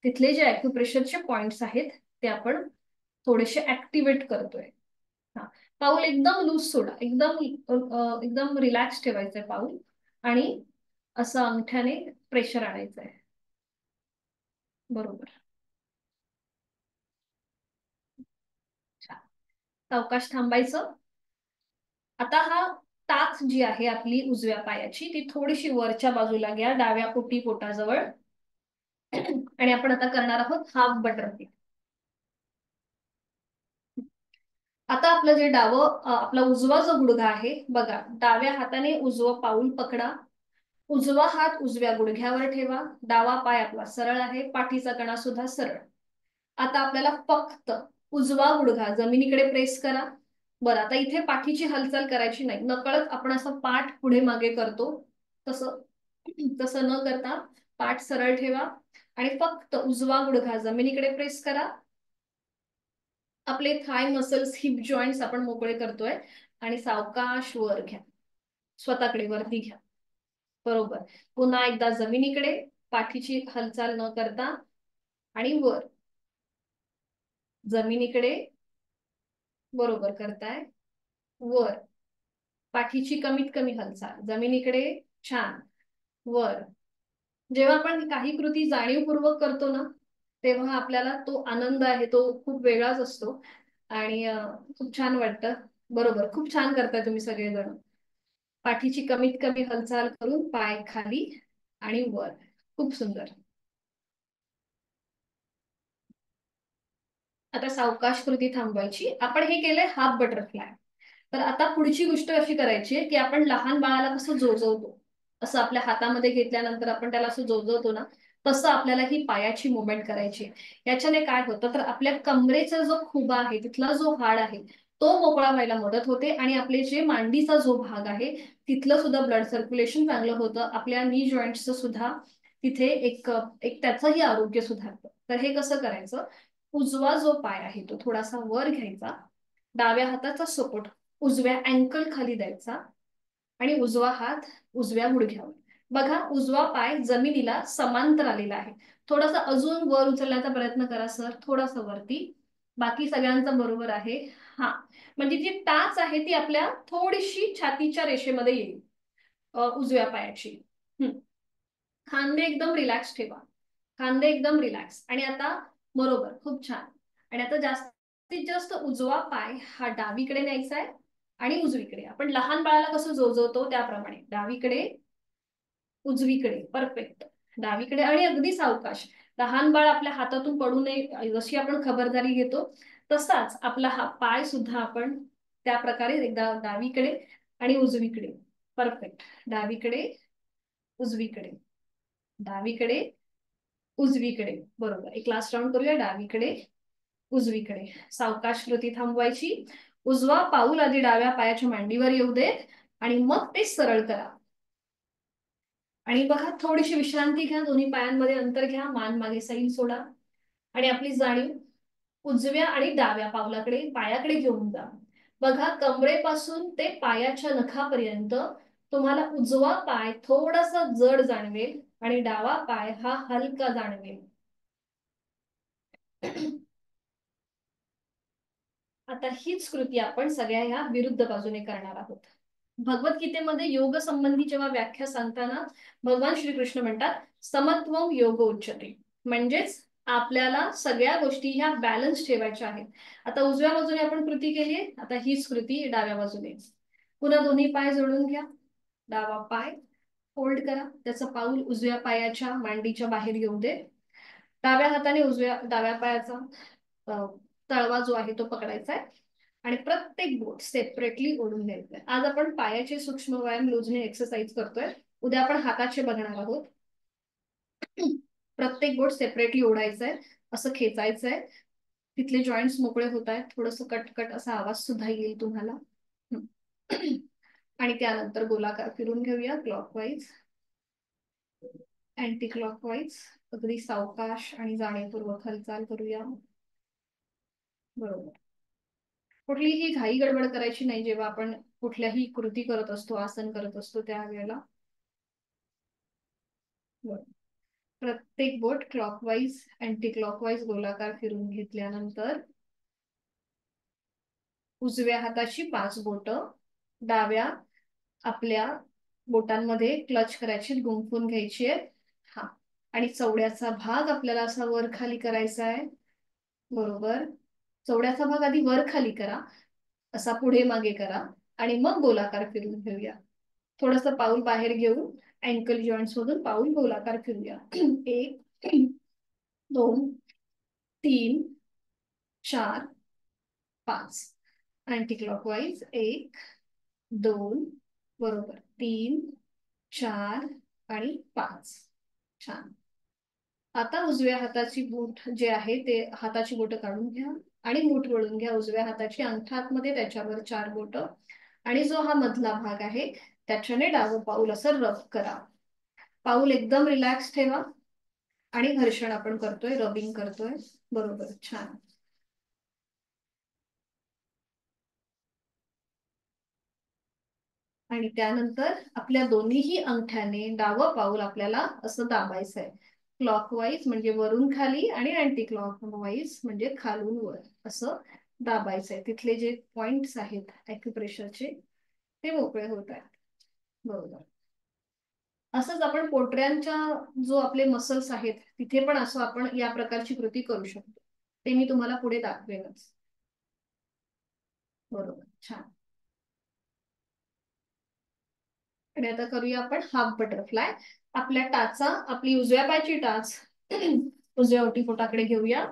तिथले जे ॲक्युप्रेशरचे पॉइंट्स आहेत ते आपण थोडेसे ऍक्टिव्हेट करतोय. हा, पाऊल एकदम लूज सोडा, एकदम रिलॅक्स ठेवायचंय पाऊल आणि असं अंगठ्याने प्रेशर आणायचंय. बरोबर. सावकाश थांबायचं. आता हा टाच जी आहे आपली उजव्या पायाची ती थोडीशी वरच्या बाजूला घ्या, डाव्या पोटाजवळ. आणि आपण आता करणार आहोत हाफ बटरफ्लाय. आता आपलं जे आपला उजवा जो गुडघा आहे बघा, डाव्या हाताने उजवं पाऊल पकडा, उजवा हात उजव्या गुडघ्यावर ठेवा, डावा पाय आपला सरळ आहे, पाठीचा कणा सुद्धा सरळ. आता आपल्याला फक्त उजवा गुडघा जमिनीकडे प्रेस करा. बरं, आता इथे पाठीची हालचाल करायची नाही, नकळत आपण असं पाठ पुढे मागे करतो तसं तसं न करता पाठ सरळ ठेवा आणि फक्त उजवा गुडघा जमिनीकडे प्रेस करा. आपले थाय मसल्स, हिप जॉईंट्स आपण मोकळे करतोय आणि सावकाश वर घ्या, स्वतःकडे वरती घ्या. बरोबर. पुन्हा एकदा जमिनीकडे, पाठीची हालचाल न करता आणि वर, जमिनीकडे. बरोबर करताय. वर, पाठीची कमीत कमी हालचाल, जमिनीकडे. छान. वर. जेव्हा आपण काही कृती जाणीवपूर्वक करतो ना तेव्हा आपल्याला तो आनंद आहे तो खूप वेगळाच असतो आणि खूप छान वाटतं. बरोबर, खूप छान करताय तुम्ही सगळेजण. पाठीची कमीत कमी हालचाल करून पाय खाली आणि वर. खूप सुंदर. आता सावकाश कृती थांबवायची. आपण हे केलंय हाफ बटरफ्लाय. तर आता पुढची गोष्ट अशी करायची की आपण लहान बाळाला कसं जोजवतो, असं आपल्या हातामध्ये घेतल्यानंतर आपण त्याला असं जोजवतो ना, तसं आपल्याला ही पायाची मुवमेंट करायची. याच्याने काय होतं तर आपल्या कमरेचा जो खुबा आहे तिथला जो हाड आहे तो मोकळा व्हायला मदत होते आणि आपले जे मांडीचा जो भाग आहे तिथलं सुद्धा ब्लड सर्क्युलेशन चांगलं होतं. आपल्या नी जॉईंटचं सुद्धा तिथे एक त्याचंही आरोग्य सुधारतं. तर हे कसं करायचं, उजवा जो पाय आहे तो थोडासा वर घ्यायचा, डाव्या हाताचा सपोर्ट उजव्या अँकल खाली द्यायचा आणि उजवा हात उजव्या गुडघ्यावर. बघा, उजवा पाय जमिनीला समांतर आलेला आहे. थोडासा अजून वर उचलण्याचा प्रयत्न करा सर, थोडासा वरती. बाकी सगळ्यांचं बरोबर आहे. हा, म्हणजे जी टाच आहे ती आपल्या थोडीशी छातीच्या रेषेमध्ये येईल उजव्या पायाची. खांदे एकदम रिलॅक्स ठेवा, खांदे एकदम रिलॅक्स. आणि आता बरोबर, खूप छान. आणि आता जास्तीत जास्त उजवा पाय हा डावीकडे न्यायचा आहे आणि उजवीकडे. आपण लहान बाळाला कसं जोजवतो त्याप्रमाणे डावीकडे उजवीकडे. परफेक्ट. डावीकडे आणि अगदी सावकाश. लहान बाळ आपल्या हातातून पडू नये जशी आपण खबरदारी घेतो तसाच आपला हा पाय सुद्धा आपण त्या प्रकारे एकदा डावीकडे आणि उजवीकडे. परफेक्ट. डावीकडे उजवीकडे, डावीकडे उजवीकडे. बरोबर. एक लास्ट राऊंड करूया. डावीकडे उजवीकडे. सावकाश कृती थांबवायची. उजवा पाऊल आधी डाव्या पायाच्या मांडीवर येऊ देत आणि मग ते सरळ करा. आणि बघा, थोडीशी विश्रांती घ्या, दोन्ही पायांमध्ये अंतर घ्या, मान मागे सैल सोडा आणि आपली जाणीव उजव्या आणि डाव्या पायाकडे घेऊन जा. बघा, कमरेपासून ते पायाच्या नखापर्यंत तुम्हाला उजवा पाय थोडासा जड जाणवेल आणि डावा पाय हा हलका जाणवेल. आता हीच कृती आपण सगळ्या ह्या विरुद्ध बाजूने करणार आहोत. भगवद्गीतेमध्ये योग संबंधी जेव्हा व्याख्या सांगताना भगवान श्रीकृष्ण म्हणतात समत्वम योग उच्यते, म्हणजेच आपल्याला सगळ्या गोष्टी ह्या बॅलन्स ठेवायच्या आहेत. आता उजव्या बाजूने आपण कृती केली आहे, आता हीच कृती डाव्या बाजूने. पुन्हा दोन्ही पाय जोडून घ्या, डावा पाय फोल्ड करा, त्याचं पाऊल उजव्या पायाच्या मांडीच्या बाहेर येऊ दे. डाव्या हाताने डाव्या पायाचा तळवा जो आहे तो पकडायचा आहे आणि प्रत्येक बोट सेपरेटली ओढून घ्यायचंय. आज आपण पायाचे सूक्ष्म व्यायाम लूजने एक्सरसाइज करतोय, उद्या आपण हाताचे बघणार आहोत. प्रत्येक बोट सेपरेटली ओढायचंय, असं खेचायचंय. तिथले जॉईंट्स मोकळे होत आहेत, थोडस कटकट असा आवाज सुद्धा येईल तुम्हाला. आणि त्यानंतर गोलाकार फिरून घेऊया क्लॉकवाईज, अँटी क्लॉकवाईज, अगदी सावकाश आणि जाणीवपूर्वक हालचाल करूया. बरोबर. कुठलीही घाई गडबड करायची नाही जेव्हा आपण कुठल्याही कृती करत असतो, आसन करत असतो त्यावेळेला. प्रत्येक बोट क्लॉकवाईज अँटी क्लॉकवाईज गोलाकार फिरून घेतल्यानंतर उजव्या हाताची 5 बोट डाव्या आपल्या बोटांमध्ये क्लच करायची, गुंफून घ्यायची आहे. हा, आणि चवड्याचा भाग आपल्याला असा वर खाली करायचा आहे. बरोबर. चवड्याचा भाग आधी वर खाली करा, असा पुढे मागे करा, आणि मग गोलाकार फिरून घेऊया. थोडस पाऊल बाहेर घेऊन अँकल जॉईंट्स मधून पाऊल गोलाकार फिरूया. 1 2 3 4 5. अँटी क्लॉकवाईज 1 2 बरोबर 3 4 आणि 5. छान. आता उजव्या हाताची बोट जे आहे ते हाताची बोट काढून घ्या आणि मूठ वळून घ्या उजव्या हाताची, अंगठा आतमध्ये, त्याच्यावर 4 बोट, आणि जो हा मधला भाग आहे त्याच्याने डावं पाऊल असं रब करा. पाऊल एकदम रिलॅक्स ठेवा आणि घर्षण आपण करतोय, रबिंग करतोय. बरोबर. छान. आणि त्यानंतर आपल्या दोन्हीही अंगठ्याने डावं पाऊल आपल्याला असं दाबायचं आहे. क्लॉकवाईज म्हणजे वरून खाली आणि अँटी क्लॉकवाईज म्हणजे खालून वर असं दाबायचंय. तिथले जे पॉइंट्स आहेत ॲक्युप्रेशरचे ते मोकळे होत आहेत. बरोबर. असंच आपण पोटऱ्यांच्या जो आपले मसल्स आहेत तिथे पण असं आपण या प्रकारची कृती करू शकतो. ते मी तुम्हाला पुढे दाखवेनच. बरोबर. छान. आणि आता करूया आपण हाफ बटरफ्लाय. आपल्या टाचा, आपली उजव्या पायाची टाच उजव्या ओटीपोटाकडे घेऊया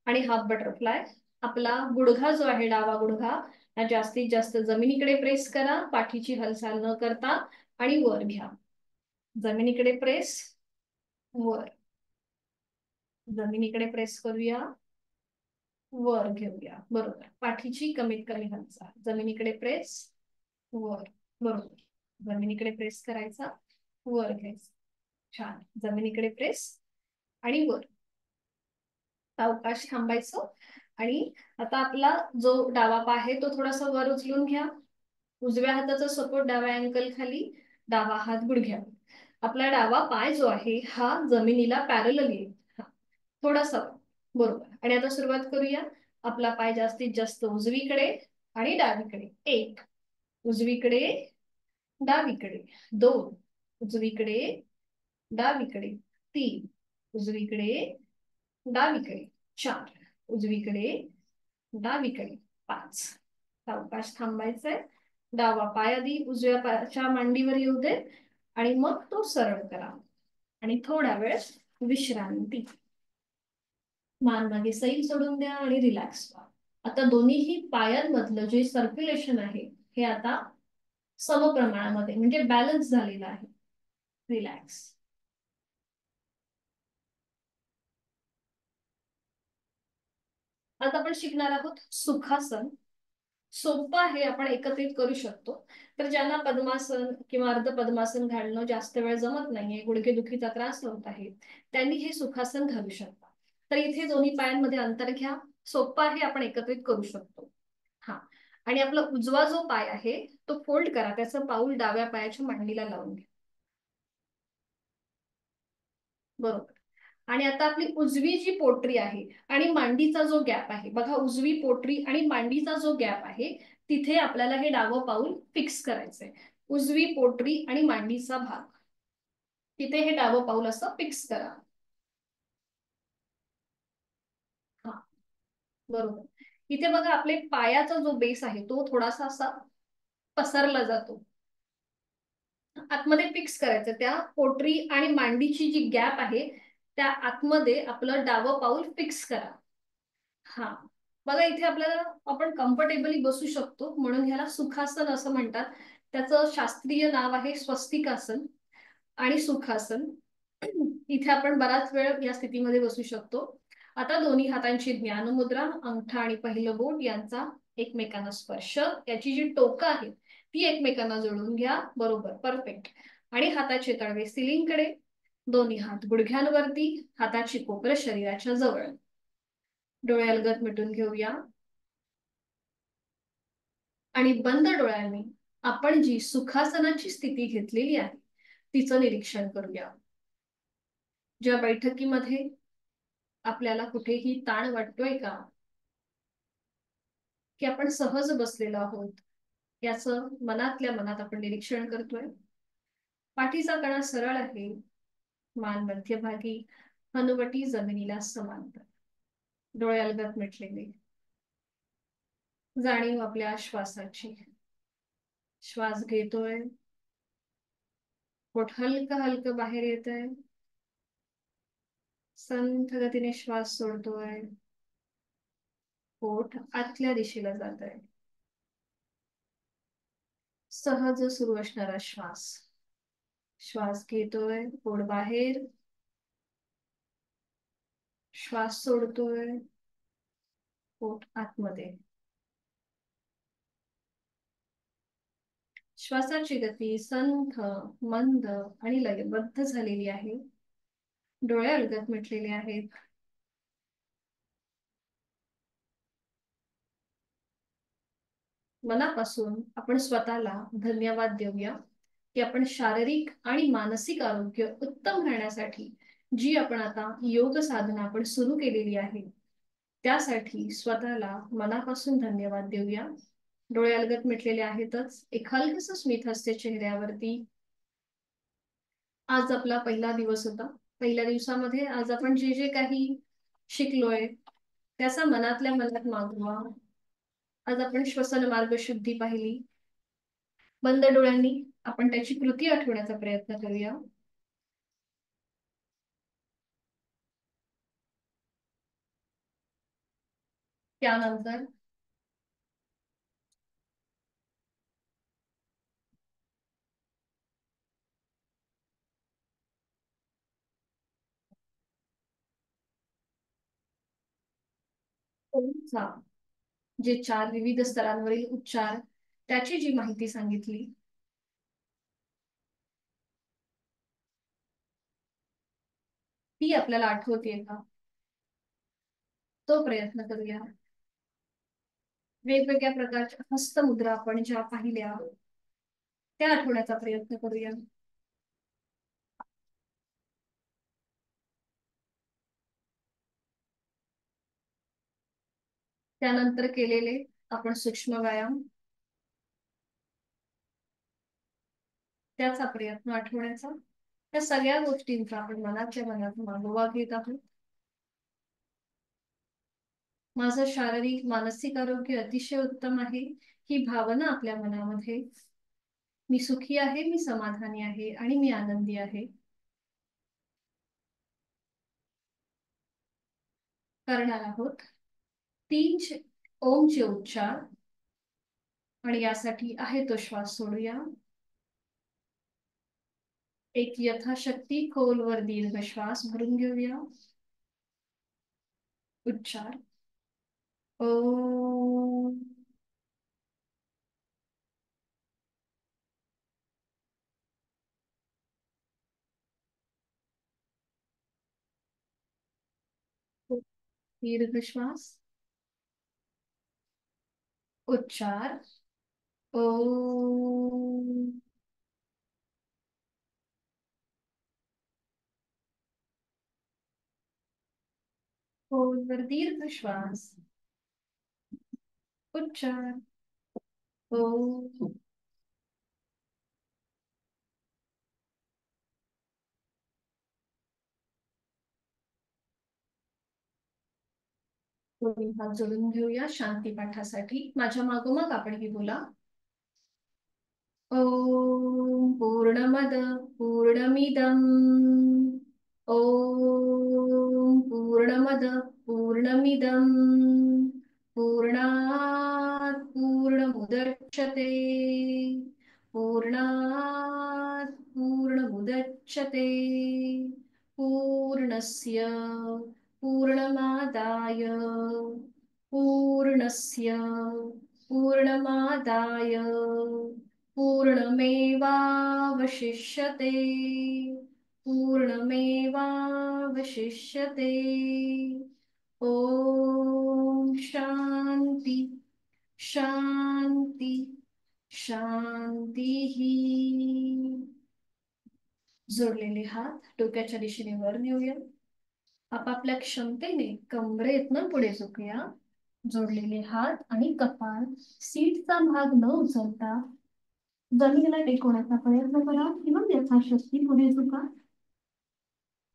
आणि हाफ बटरफ्लाय. आपला गुडघा जो आहे डावा गुडघा हा जास्तीत जास्त जमिनीकडे प्रेस करा, पाठीची हालचाल न करता, आणि वर घ्या. जमिनीकडे प्रेस, वर. जमिनीकडे प्रेस करूया, वर घेऊया. बरोबर. पाठीची कमीत कमी हालचाल. जमिनीकडे प्रेस, वर. बरोबर. जमिनीकडे प्रेस करायचा, वर घ्यायचा. छान. जमिनीकडे प्रेस आणि वर. सावकाश थांबायचं. आणि आता आपला जो डावा पाय आहे तो थोडासा वर उचलून घ्या. उजव्या हाताचा सपोर्ट डाव्या अँकल खाली, डावा हात गुडघ्यावर. आपला डावा पाय जो आहे हा जमिनीला पॅरलल येईल, थोडासा. बरोबर. आणि आता सुरुवात करूया. आपला पाय जास्तीत जास्त उजवीकडे आणि डावीकडे. 1 उजवीकडे, डावीकडे. 2 उजवीकडे, डावीकडे. 3 उजवीकडे, डावीकडे. 4 उजवीकडे, डावीकडे. 5. सावकाश थांबायचंय. डावा पाय आधी उजव्या पायाच्या मांडीवर येऊ दे आणि मग तो सरळ करा आणि थोडा वेळ विश्रांती. मान मागे सैल सोडून द्या आणि रिलॅक्स व्हा. आता दोन्हीही पायांमधलं जे सर्क्युलेशन आहे हे आता समप्रमाणामध्ये म्हणजे बॅलन्स झालेलं आहे. रिलॅक्स. आता आपण शिकणार आहोत सुखासन. सोपं आहे, आपण एकत्रित करू शकतो. तर ज्यांना पद्मासन किंवा अर्ध पद्मासन घालणं जास्त वेळ जमत नाहीये, गुडघेदुखीचा त्रास होत आहे, त्यांनी हे सुखासन घालू शकता. तर इथे दोन्ही पायांमध्ये अंतर घ्या. सोपं आहे, आपण एकत्रित करू शकतो. हा, आणि आपला उजवा जो पाय आहे तो फोल्ड करा, त्याचं पाऊल डाव्या पायाच्या मांडीला लावून घ्या. बरोबर. आणि आता आपली उजवी जी पोटरी आहे आणि मांडीचा जो गॅप आहे बघा, उजवी पोटरी आणि मांडीचा जो गॅप आहे तिथे आपल्याला हे डावं पाऊल फिक्स करायचंय. उजवी पोटरी आणि मांडीचा भाग, तिथे हे डावं पाऊल असं फिक्स करा. हा, बरोबर. इथे बघा आपले पायाचा जो बेस आहे तो थोडासा असा पसरला जातो. आतमध्ये फिक्स करायचं. त्या पोटरी आणि मांडीची जी गॅप आहे त्या आतमध्ये आपलं डावं पाऊल फिक्स करा. हा, बघा इथे आपल्याला आपण कम्फर्टेबली बसू शकतो म्हणून ह्याला सुखासन असं म्हणतात. त्याचं शास्त्रीय नाव आहे स्वस्तिकासन आणि सुखासन. इथे आपण बराच वेळ या स्थितीमध्ये बसू शकतो. आता दोन्ही हातांची ज्ञानमुद्रा, अंगठा आणि पहिलं बोट यांचा एकमेकांना स्पर्श, याची जी टोकं आहेत ती एकमेकांना जोडून घ्या. बरोबर, परफेक्ट. आणि हाताचे तळवे सिलिंगकडे, दोन्ही हात गुडघ्यांवरती, हाताची कोपरं शरीराच्या जवळ. डोळे अलगद मिटून घेऊया आणि बंद डोळ्यांनी आपण जी सुखासनाची स्थिती घेतलेली आहे तिचं निरीक्षण करूया. ज्या बैठकीमध्ये आपल्याला कुठेही ताण वाटतोय का, की आपण सहज बसलेलो आहोत, याचं मनातल्या मनात आपण निरीक्षण करतोय. पाठीचा कणा सरळ आहे, मान मध्यभागी, हनुवटी जमिनीला समांतर, डोळे अलगद मिटलेले. जाणीव आपल्या श्वासाची. श्वास घेतोय, पोट हलकं हलकं बाहेर येतंय, संथ गतीने श्वास सोडतोय, पोट आतल्या दिशेला जात आहे. सहज सुरू असणारा श्वास. श्वास घेतोय, पोट बाहेर, श्वास सोडतोय, पोट आतमध्ये. श्वासाची गती संथ, मंद आणि लयबद्ध झालेली आहे. डोळे अलगद मिटलेले आहेत. मनापासून आपण स्वतःला धन्यवाद देऊया की आपण शारीरिक आणि मानसिक आरोग्य उत्तम राहण्यासाठी जी आपण आता योग साधना आपण सुरू केलेली आहे त्यासाठी स्वतःला मनापासून धन्यवाद देऊया. डोळे अलगद मिटलेले आहेतच. एक हलकसं स्मित हास्य चेहऱ्यावरती. आज आपला पहिला दिवस होता. पहिल्या दिवसामध्ये आज आपण जे जे काही शिकलोय त्याचा मनातल्या मनात मागोवा. आज आपण श्वसन मार्ग शुद्धी पाहिली. बंद डोळ्यांनी आपण त्याची कृती आठवण्याचा प्रयत्न करूया. त्यानंतर ओमचा जे 4 विविध स्तरांवरील उच्चार त्याची जी माहिती सांगितली ती आपल्याला आठवते का, तो प्रयत्न करूया. वेगवेगळ्या प्रकारच्या हस्तमुद्रा आपण ज्या पाहिल्या त्या आठवण्याचा प्रयत्न करूया. त्यानंतर केलेले आपण सूक्ष्म व्यायाम त्याचा प्रयत्न आठवण्याचा. त्या सगळ्या गोष्टींचा आपण मनाच्या मनात मागोवा घेत आहोत. माझं शारीरिक मानसिक आरोग्य अतिशय उत्तम आहे ही भावना आपल्या मनामध्ये. मी सुखी आहे, मी समाधानी आहे आणि मी आनंदी आहे करणार आहोत. 3 ओमचे उच्चार आणि यासाठी आहे तो श्वास सोडूया. एक यथाशक्ती खोलवर दीर्घ श्वास भरून घेऊया. उच्चार ओम. दीर्घ श्वास. उच्चार ओम. खोलवर दीर्घ श्वास. उच्चार ओम. दोन्ही हात जोडून घेऊया शांती पाठासाठी. माझ्या मागोमाग आपणही बोला. ओम पूर्णमद पूर्णमिदम. ओम पूर्णमद पूर्णमिदम. पूर्णात् पूर्णमुदच्यते. पूर्णात् पूर्णमुदच्यते. पूर्णस्य पूर्णमादाय पूर्णस्य पूर्णमादाय पूर्णमेवावशिष्यते पूर्णमेवावशिष्यते ॐ शान्ति शान्ति शांतीः. जोडलेले हात डोक्याच्या दिशेने वर नेऊया. आपापल्या क्षमतेने कमरेतनं पुढे झुकूया. जोडलेले हात आणि कपाळ सीटचा भाग न उचलता जमिनीला टेकवण्याचा प्रयत्न करा किंवा यथाशक्ती पुढे झुका.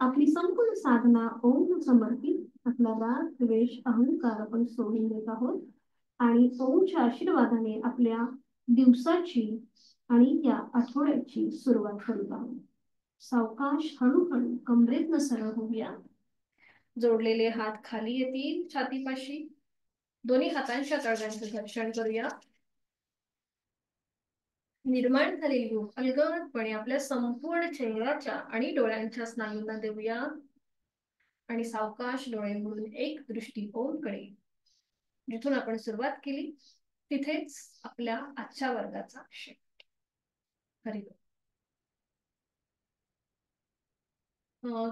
आपली संपूर्ण साधना ओम समर्पित. आपला राग द्वेष अहंकार आपण सोडून देत आहोत आणि ओमच्या आशीर्वादाने आपल्या दिवसाची आणि या आठवड्याची सुरुवात करत आहोत. सावकाश हळूहळू कमरेतनं सरळ होऊया. जोडलेले हात खाली येतील छातीपाशी. दोन्ही हातांच्या तळव्यांचं घर्षण करूया. निर्माण झालेली भूक अलगदपणे आपल्या संपूर्ण चेहऱ्याच्या आणि डोळ्यांच्या स्नायूंना देऊया आणि सावकाश डोळे मिळून एक दृष्टी ओमकडे, जिथून आपण सुरुवात केली तिथेच आपल्या आजच्या वर्गाचा शेवट. हरी बोल.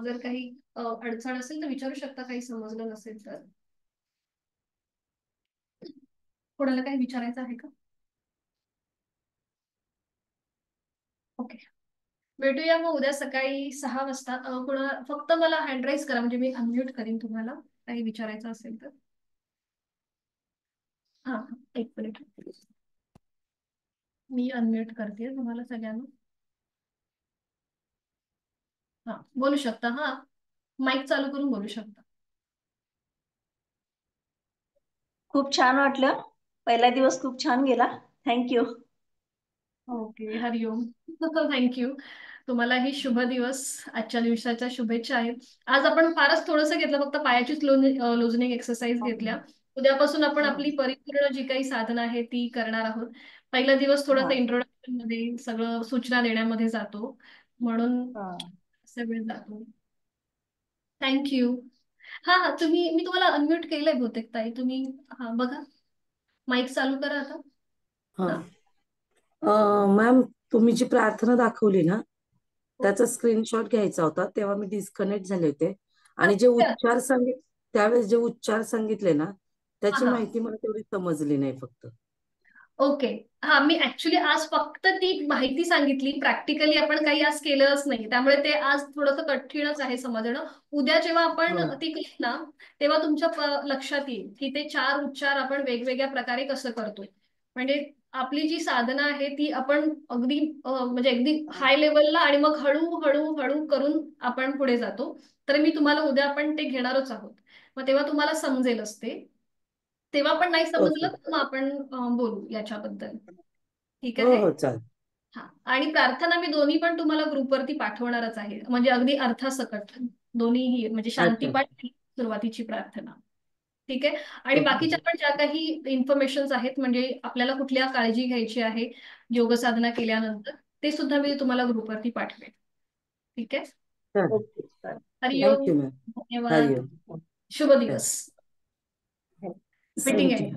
जर काही अडचण असेल तर विचारू शकता, काही समजलं नसेल तर. कोणाला काही विचारायचं आहे का? ओके, भेटूया मग उद्या सकाळी 6 वाजता. फक्त मला हँड राईज करा, म्हणजे मी अनम्यूट करीन तुम्हाला काही विचारायचं असेल तर. हा, एक मिनिट, मी अनम्यूट करते तुम्हाला सगळ्यांना. हा, बोलू शकता. हा, माईक चालू करून बोलू शकता. खूप छान वाटलं. पहिला दिवस खूप छान गेला. थँक्यू. ओके, हरिओम. थँक्यू. तुम्हालाही शुभ दिवस. आजच्या दिवसाच्या शुभेच्छा आहेत. आज आपण फारच थोडंसं घेतलं, फक्त पायाचीच लुजनिंग एक्सरसाइज घेतल्या. उद्यापासून आपण आपली परिपूर्ण जी काही साधना आहे ती करणार आहोत. पहिला दिवस थोडासा इंट्रोडक्शन मध्ये सगळं सूचना देण्यामध्ये जातो, म्हणून असा वेळ जातो. थँक्यू. हा हा, मी तुम्हाला अनम्यूट केलंय बहुतेक ताई, तुम्ही हा बघा, माईक चालू करा आता. हा. मॅम, तुम्ही जी प्रार्थना दाखवली ना, त्याचा स्क्रीनशॉट घ्यायचा होता. तेव्हा मी डिस्कनेक्ट झाले होते आणि जे उच्चार त्यावेळेस जे उच्चार सांगितले ना, त्याची माहिती मला तेवढी समजली नाही फक्त. ओके, हा, मी ऍक्च्युली आज फक्त ती माहिती सांगितली. प्रॅक्टिकली आपण काही आज केलंच नाही, त्यामुळे ते आज थोडंसं कठीणच आहे समजणं. उद्या जेव्हा आपण ती केली ना, तेव्हा तुमच्या लक्षात येईल की ते 4 उच्चार आपण वेगवेगळ्या प्रकारे कसं करतोय. म्हणजे आपली जी साधना आहे ती आपण अगदी म्हणजे अगदी हाय लेवलला आणि मग हळू हळू हळू करून आपण पुढे जातो. तर मी तुम्हाला उद्या आपण ते घेणारच आहोत, मग तेव्हा तुम्हाला समजेलच ते. तेव्हा पण नाही समजलं तर मग आपण बोलू याच्याबद्दल. ठीक हो आहे. हो, चालेल. हा, आणि प्रार्थना मी दोन्ही पण तुम्हाला ग्रुपवरती पाठवणारच आहे, म्हणजे अगदी अर्थासकट दोन्हीही, म्हणजे शांतीपाठ आणि सुरुवातीची प्रार्थना. ठीक आहे. आणि बाकीच्या पण ज्या काही इन्फॉर्मेशन आहेत, म्हणजे आपल्याला कुठल्या काळजी घ्यायची आहे योग साधना केल्यानंतर, ते सुद्धा मी तुम्हाला ग्रुपवरती पाठवेन. ठीक आहे. हरिओम. Thank you ma'am. धन्यवाद. हरिओम. शुभ दिवस. मीटिंग आहे.